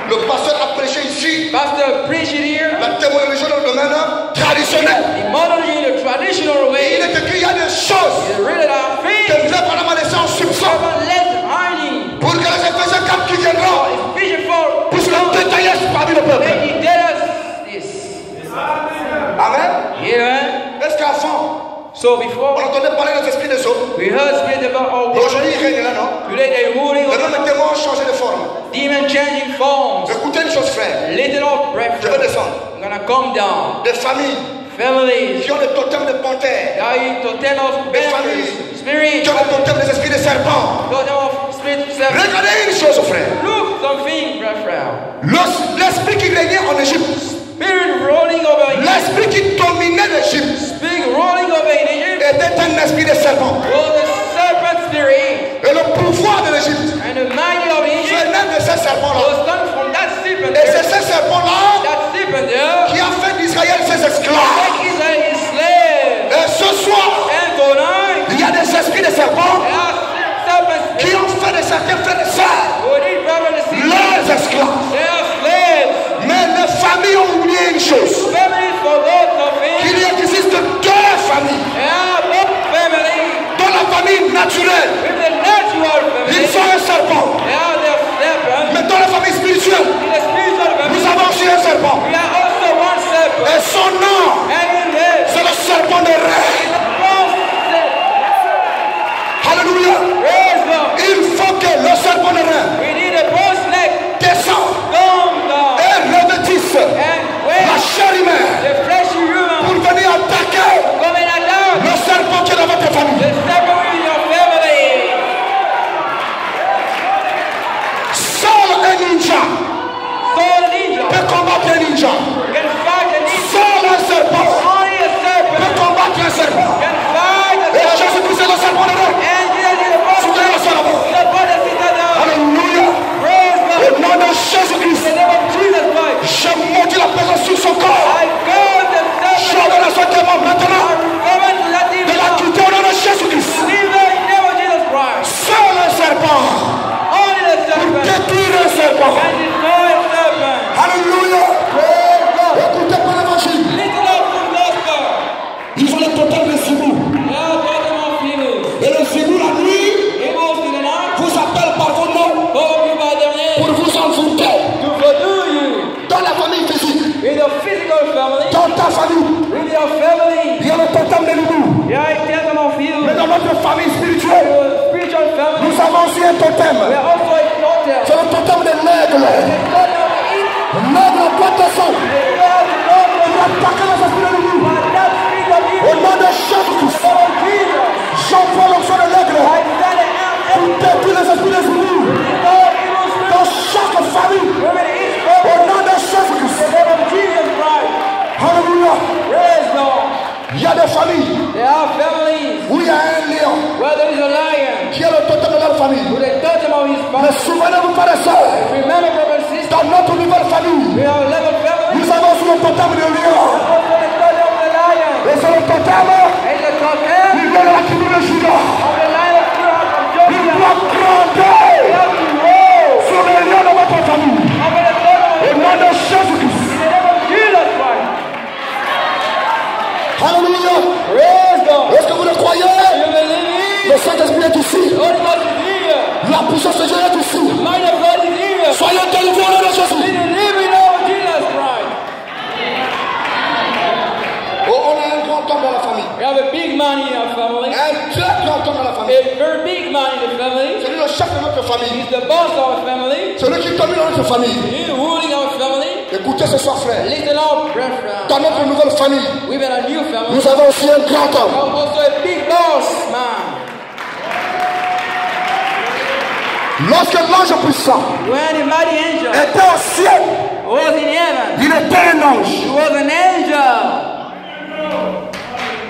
Le pasteur a prêché ici Pastor preached it here. la témoignage dans le domaine traditionnel. The modern in the traditional Et way. il est écrit, il y a des choses The real are que things. Dieu par laisser en soupçon Servant left hiding. pour que les Éphésiens cap qui viendront Ephesians 4. puissent le détailler parmi le peuple. They did tell us this. Amen. Yeah. Est-ce qu'avant, So on before entendait parler des esprits des autres? we heard spirit about all Mais world. aujourd'hui, il règne là, non? Today they ruling Les over mêmes témoins ont changé de forme. demon changing forms. Écoutez une chose, frère. Little of breath. Je vais descendre. I'm gonna come down. Des familles Families. qui ont des totems de panthères, Die to ten of des bears. familles Spirit. qui ont des totems des esprits de serpents. Totem of spirit of seven. Regardez une chose, frère. Look something, brethren. L'esprit qui régnait en Égypte, Spirit rolling over Egypt. L'esprit qui dominait l'Égypte Spirit ruling over in Egypt était un esprit de serpent. was the serpent spirit. Et le pouvoir de l'Égypte And the mighty of Egypt venait de ces serpents-là. was coming from that serpent Et c'est there. ces serpents-là That serpent there qui a fait d'Israël ses esclaves. make Israel his slave. Et ce soir, And tonight, il y a des esprits de serpents there are serpent qui spirits ont fait de certains frères et sœurs who did brother and sister. leurs esclaves. They are slaves. Mais les familles ont oublié une chose. Families forgot something. Qu'il existe deux familles. There are both families. Dans la famille naturelle, With the natural family, ils sont un serpent. they are the serpent. Mais dans la famille spirituelle, In the spiritual family, nous avons aussi un serpent. we are also one serpent. Et son nom, And in this, c'est le serpent des reins. the false serpent. Alléluia. Praise God. Il faut que le serpent des reins We need a false leg. descende Come down. et revêtisse And when la chair humaine the flesh human pour venir attaquer come and attack le serpent qui est dans votre famille. the serpent in your family. Seul un ninja So the ninja peut combattre un ninja. can fight a ninja. Seul un serpent Only a peut serpent combattre un serpent. can fight a Et serpent. Jésus-Christ est le serpent des reins. And Jesus is the false Soutenu le serpent. the body of Satan. Alléluia. Praise God. Au nom de In Jésus-Christ, the name of Jesus Christ. je maudis la présence sur son corps. I go the serpent. J'ordonne à son démon maintenant I recommend to that de la demon. quitter au nom de Jésus-Christ. Leave her in the name of Jesus Christ. Seul un serpent Only the pour serpent détruire un serpent. can destroy a serpent. Alléluia. Écoutez pas l'évangile. Listen up to the gospel. Ils ont le totem de Sibou. They are talking about females. Et le Sibou la nuit Evils in the night. vous appelle par vos noms Call you by their name. pour vous envoûter To pursue you. dans la famille physique. In the physical family. Dans ta famille, In your family. il y a le totem de Libou. Yeah, I tell them of you. Mais dans notre famille spirituelle, Your spiritual family. nous avons aussi un totem. We are also a totem. C'est le totem de l'aigle. L'aigle à boîte de sang. Pour attaquer les esprits de Libou. Au nom de Jésus-Christ, j'envoie l'onction de l'aigle pour détruire les esprits de Libou. Dans chaque famille, au nom de Jésus-Christ. Alléluia. Il y a des familles There are families où il y a un lion where there is a lion qui est le totem de leur famille. with a totem of his Mais father. souvenez-vous, frères et sœurs, Remember, brothers and sisters, dans notre nouvelle famille, we are 11 families. nous avons aussi le totem de lion. Also the totem of the lion. Et c'est le totem And the totem qui vient de la tribu de Juda. of the lion of Judah from Il Joseph. doit grandir sur les lions de votre famille. Over the totem Au nom de Jésus-Christ. in the name of Jesus Christ. Alléluia. Praise God. Est-ce que vous le croyez? You believe Le Saint-Esprit est ici. the Holy Ghost is here. La puissance de Dieu est ici. Might of God is here. Soyez délivrés au nom de Jésus. In the name of Jesus Christ. Oh, on a un grand homme dans la famille. We have a big man in our family. Un très grand homme dans la famille. A very big man in the family. C'est lui le chef de notre famille. He's the boss of our family. C'est lui qui domine dans notre famille. He's ruling our family. Écoutez ce soir, frère. Listen up, brethren. Dans notre nouvelle famille, We've been a new family. nous avons aussi un grand homme. Also a big boss man. Lorsque l'ange puissant When the mighty angel était au ciel, was in heaven, il était un ange. he was an angel.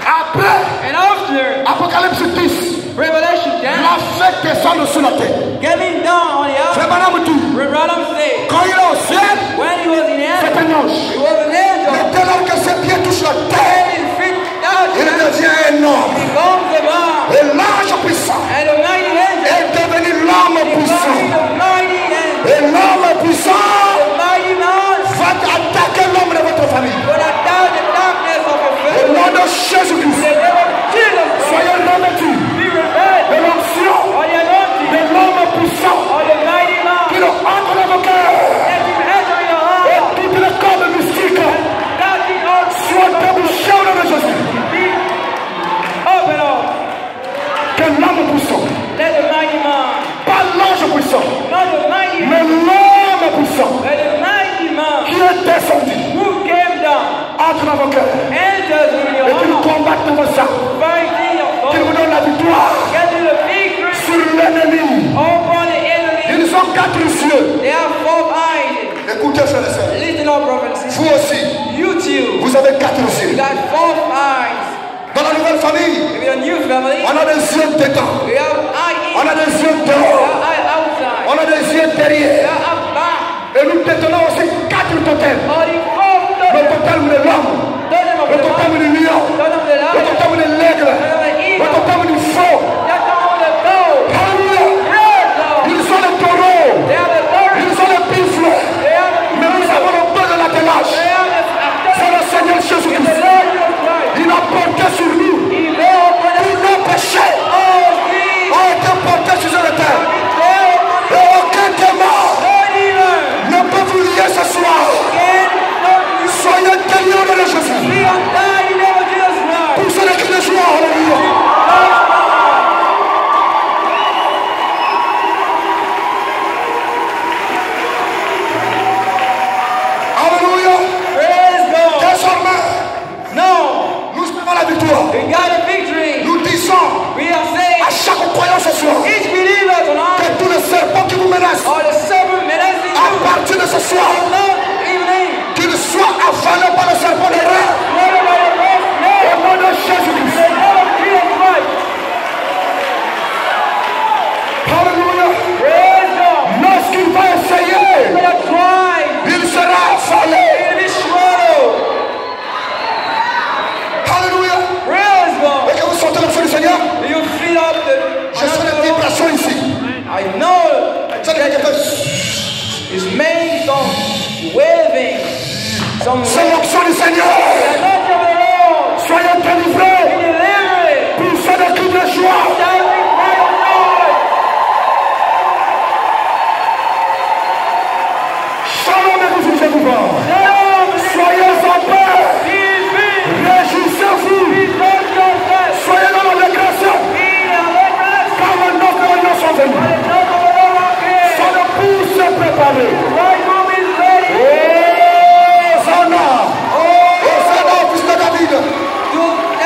Après, And after Apocalypse 10, Revelation 10, la fête descend sur la terre. coming down on the earth, Frère Branham dit, Branham said, quand il est au ciel, when he was in c'est heaven, un ange. he was an angel. Mais dès lors que ses pieds touchent la terre, And his feet touched il and devient un homme. becomes a man. Et l'ange puissant And the mighty angel est devenu l'homme becomes puissant. the mighty angel. Et l'homme puissant The mighty man va attaquer l'homme de votre famille. will attack the darkness of your Au family. nom de Jésus-Christ, In the name of Jesus, soyez revêtus be repaired. de l'onction On the anointing de l'homme puissant of the mighty man. qui le entre dans vos cœurs. Let him enter in your Et heart. tout le corps mystique That is all soit débouché au nom de Jésus. be open up. Que l'homme puissant, Let the mighty man, pas l'ange puissant, not the mighty mais man, l'homme puissant but the mighty man qui est descendu who came down, entre dans vos cœurs enters in your et qu'il heart, combatte dans vos sangs, fighting your qu'il soul, vous donne la victoire getting the victory sur l'ennemi. upon the enemy. Ils ont quatre cieux. They have 4 eyes. Écoutez, frères et sœurs, Listen up, brothers and sisters. Vous aussi, You too. vous avez 4 yeux. You got 4 eyes. Dans la nouvelle famille, If you're a new family, on a des yeux dedans. you have eye On in, a des yeux you dehors. have eye outside, On a des yeux you derrière. have back. Et nous détenons aussi 4 totems. All the 4 Le totem de l'homme, totem of le the totem lion, du lion, totem of the le lion, totem de l'aigle, totem of the le eagle, totem du faux. totem of the bow. Alléluia. Praise God. Ils sont les taureaux, They have the bird. ils sont les buffles. They have Mais nous avons le peu de la télage. They have the C'est le Seigneur the Jésus-Christ. Lord Jesus Christ. Il a porté sur nous He lay upon us tous nos péchés. all things. Ont été portés sur la terre. He lay upon us Et aucun démon no demon ne peut vous lier ce soir. can stop you. Soyez guéris au nom de Jésus. We are dying in the name of Jesus Christ. Pour ceux qui le jouent, alléluia. Alléluia. Praise God. Désormais, No, nous avons la victoire. we got a victory. Nous disons We are à saying chaque croyant ce soir each believer tonight, que tous les serpents qui vous menacent or the serpent menacing à you, partir de ce soir, not evening, qu'ils soient avalés par le serpent de l'air. whether by the first Au name, nom de Jésus-Christ. the name of Jesus Christ. Alléluia. Praise God. Lorsqu'il va essayer, We are trying. il sera avalé. It will be swallowed. Alléluia. Praise God. Et que vous sentez l'onction du Seigneur, You feel up the. je sens des vibrations ici. I know Ça veut dire que it's making some waving, some c'est l'onction du Seigneur. the anointing of the Lord. Soyez Be délivrés. delivered. Poussez des cris de joie. Shouting cry of joy. Shalom et vous vous voir. Shalom. Soyez en paix. Peace be. Réjouissez-vous. Rejoice yourself. Soyez dans l'allégresse. Be deliverance. Car le nom de l'Union sont venus. For the love of the Lord are here. Son épouse s'est préparée. Bridegroom is ready. Hosanna. Hosanna au fils de David. To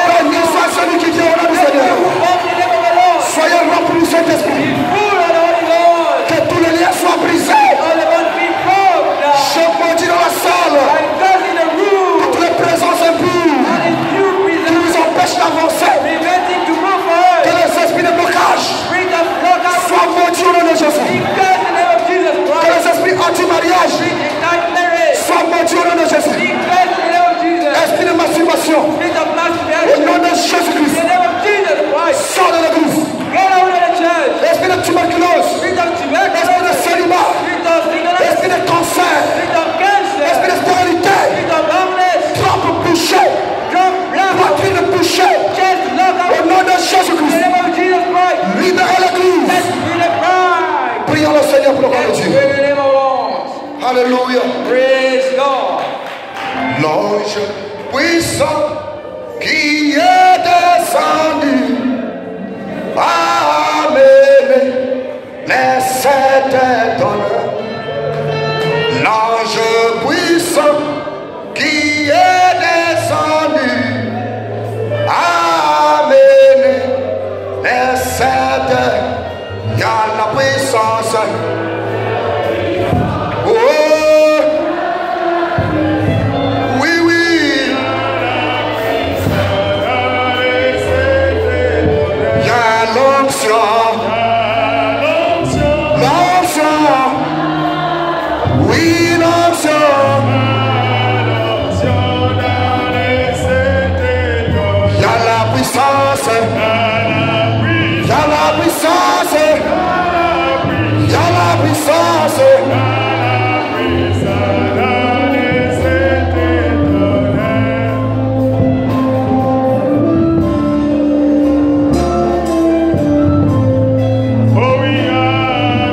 Béni soit celui qui vient au nom du Seigneur. love the name of the Lord. Soyez remplis du Saint-Esprit. Full of the Holy Ghost. Que tous les liens soient brisés. All the ones be broke down. Je maudis dans la salle And those in the room. toutes les présences impures And if you qui present nous empêchent d'avancer. preventing to move Que forward. les esprits de blocage Spirit of lockout. soient maudits au nom de Jésus. We curse the name of Jesus Que Christ. les esprits anti-mariage Spirit of night marriage. soient maudits au nom de Jésus. We curse the name of Jesus. Esprit de masturbation, Spirit of au masturbation. nom de In Jésus-Christ, the name of Jesus Christ. sors de l'église. Get out of the church. Esprit de tuberculose, Spirit of esprit de tuberculosis. célibat, Spirit of singleness. esprit de cancer, Spirit of cancer. esprit de stérilité, Spirit of homeless. trompe bouchée, Drunk blood. poitrine bouchée, Chest au lockout. nom de In the Jésus-Christ, name of Jesus Christ. libérez l'église. Let's be the bride. Prions le Seigneur pour le gloire de Let's Dieu. pray in the name of the Lord. Alléluia. Praise God. L'ange puissant qui est descendu a amené les 7 étoiles. L'ange puissant qui est descendu a amené les 7. Il y a la puissance. Oh, oui, oui. Il y a l'onction. L'onction. Oui, l'onction. Il y a la puissance. Il y a la puissance. Il y a la puissance. Oh, we are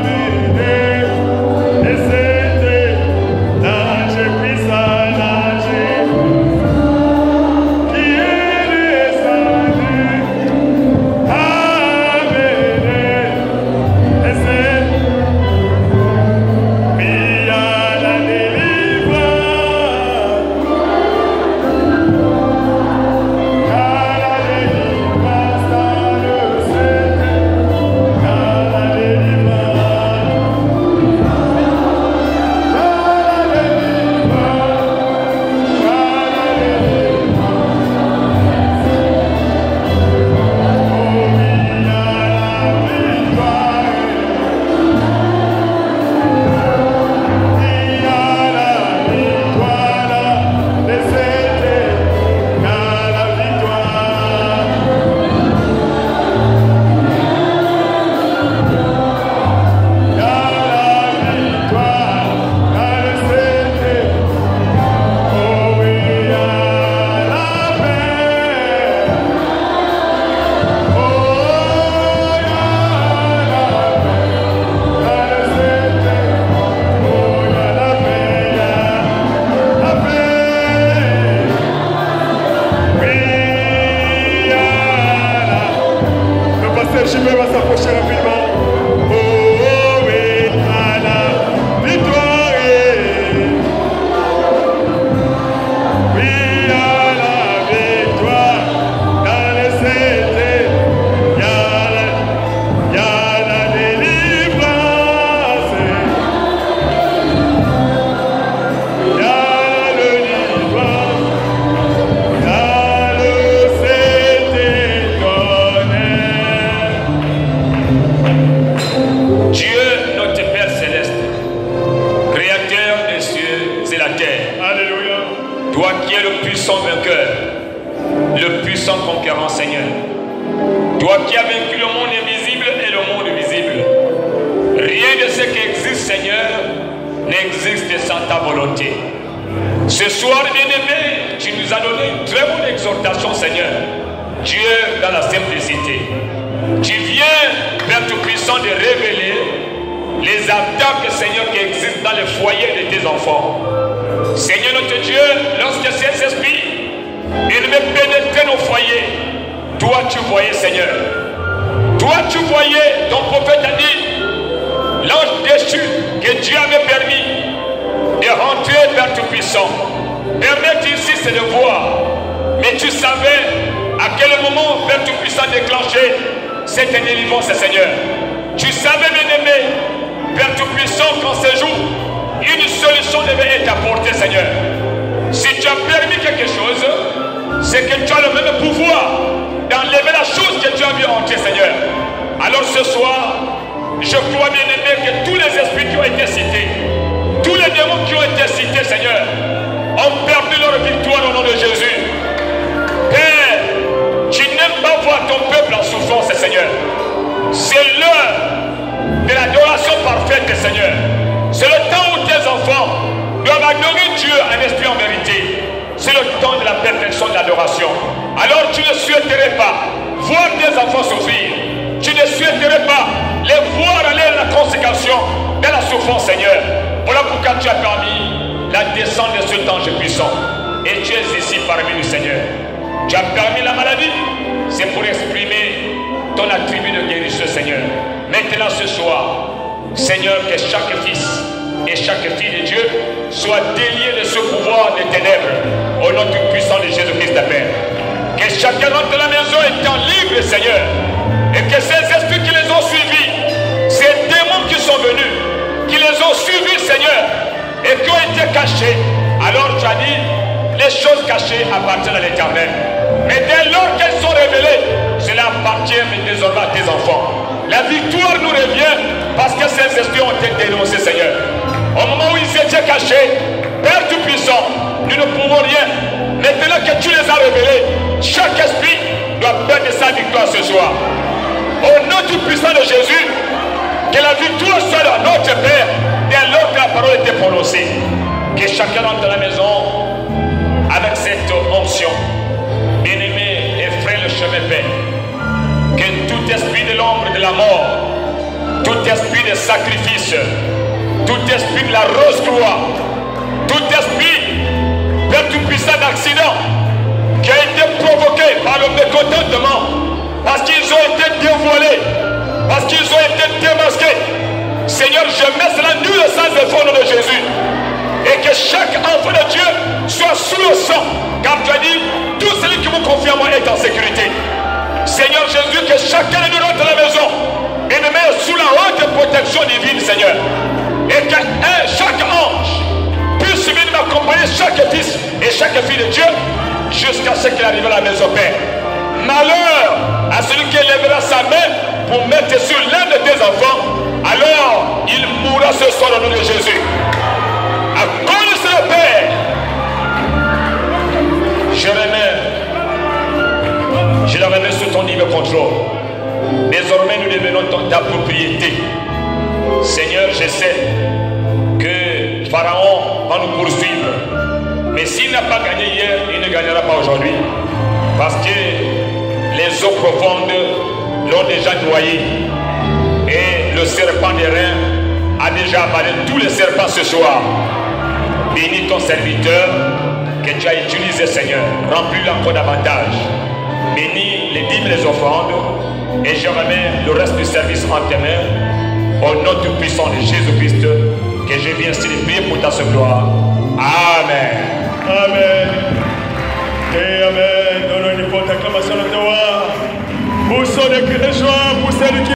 puissant vainqueur, le puissant conquérant, Seigneur. Toi qui as vaincu le monde invisible et le monde visible. Rien de ce qui existe, Seigneur, n'existe sans ta volonté. Ce soir, bien-aimé, tu nous as donné une très bonne exhortation, Seigneur. Dieu, dans la simplicité. Tu viens, Père Tout-Puissant, de révéler les attaques, Seigneur, qui existent dans le foyer de tes enfants. Seigneur notre Dieu, lorsque ces esprits, ils me pénétraient nos foyers, toi tu voyais, Seigneur. Toi tu voyais, ton prophète a dit, l'ange déchu que Dieu avait permis de rentrer vers Tout-Puissant. Permettre ici, c'est de voir. Mais tu savais à quel moment vers Tout-Puissant déclencher cette délivrance, Seigneur. Tu savais, bien-aimé, Père Tout-Puissant, qu'en ce jour, une solution devait être apportée, Seigneur. Si tu as permis quelque chose, c'est que tu as le même pouvoir d'enlever la chose que tu as vu entrer, Seigneur. Alors ce soir, je crois, bien-aimé, que tous les esprits qui ont été cités, tous les démons qui ont été cités, Seigneur, ont perdu leur victoire au nom de Jésus. Père, tu n'aimes pas voir ton peuple en souffrance, Seigneur. C'est l'heure de l'adoration parfaite, Seigneur. C'est le temps où tes enfants doivent adorer Dieu en esprit en vérité. C'est le temps de la perfection de l'adoration. Alors tu ne souhaiterais pas voir tes enfants souffrir. Tu ne souhaiterais pas les voir aller à la consécration de la souffrance, Seigneur. Voilà pourquoi tu as permis la descente de cet ange puissant. Et tu es ici parmi nous, Seigneur. Tu as permis la maladie. C'est pour exprimer ton attribut de guérisseur, Seigneur. Maintenant ce soir, Seigneur, que chaque fils et chaque fille de Dieu soit délié de ce pouvoir des ténèbres au nom tout puissant de Jésus-Christ de Père. Que chacun rentre de la maison étant libre, Seigneur, et que ces esprits qui les ont suivis, ces démons qui sont venus, qui les ont suivis, Seigneur, et qui ont été cachés, alors tu as dit, les choses cachées appartiennent à l'Éternel. Mais dès lors qu'elles sont révélées, cela appartient désormais à tes enfants. La victoire nous revient parce que ces esprits ont été dénoncés, Seigneur. Au moment où ils étaient cachés, Père Tout-Puissant, nous ne pouvons rien. Maintenant que tu les as révélés, chaque esprit doit perdre sa victoire ce soir. Au nom Tout-Puissant de Jésus, que la victoire soit à notre Père dès lors que la parole était prononcée. Que chacun rentre dans la maison avec cette onction. Bien-aimé, effraie le chemin, Père. Que tout esprit de l'ombre de la mort, tout esprit de sacrifice, tout esprit de la rose-croix, tout esprit, Père Tout-Puissant, d'accident qui a été provoqué par le mécontentement, parce qu'ils ont été dévoilés, parce qu'ils ont été démasqués. Seigneur, je mets cela nul sans effort au nom de Jésus. Et que chaque enfant de Dieu soit sous le sang, car tu as dit, tout celui qui vous confie à moi est en sécurité. Seigneur Jésus, que chacun de nous rentre à la maison et nous met sous la haute protection divine, Seigneur. Et que chaque ange puisse venir m'accompagner, chaque fils et chaque fille de Dieu, jusqu'à ce qu'il arrive à la maison, Père. Malheur à celui qui élèvera sa main pour mettre sur l'un de tes enfants, alors il mourra ce soir au nom de Jésus. Accorde le Père. Je la remets sous ton libre contrôle. Désormais, nous devenons ta propriété. Seigneur, je sais que Pharaon va nous poursuivre. Mais s'il n'a pas gagné hier, il ne gagnera pas aujourd'hui. Parce que les eaux profondes l'ont déjà noyé. Et le serpent des reins a déjà avalé tous les serpents ce soir. Bénis ton serviteur que tu as utilisé, Seigneur. Remplis-le encore davantage. Bénis les dîmes et les offrandes. Et je remets le reste du service en tes mains. Au nom tout puissant de Jésus-Christ, que je viens ainsi de prier pour ta seule gloire. Amen. Amen. Et Amen. Donnons une forte acclamation à toi. Pour son écrit de joie, pour celle qui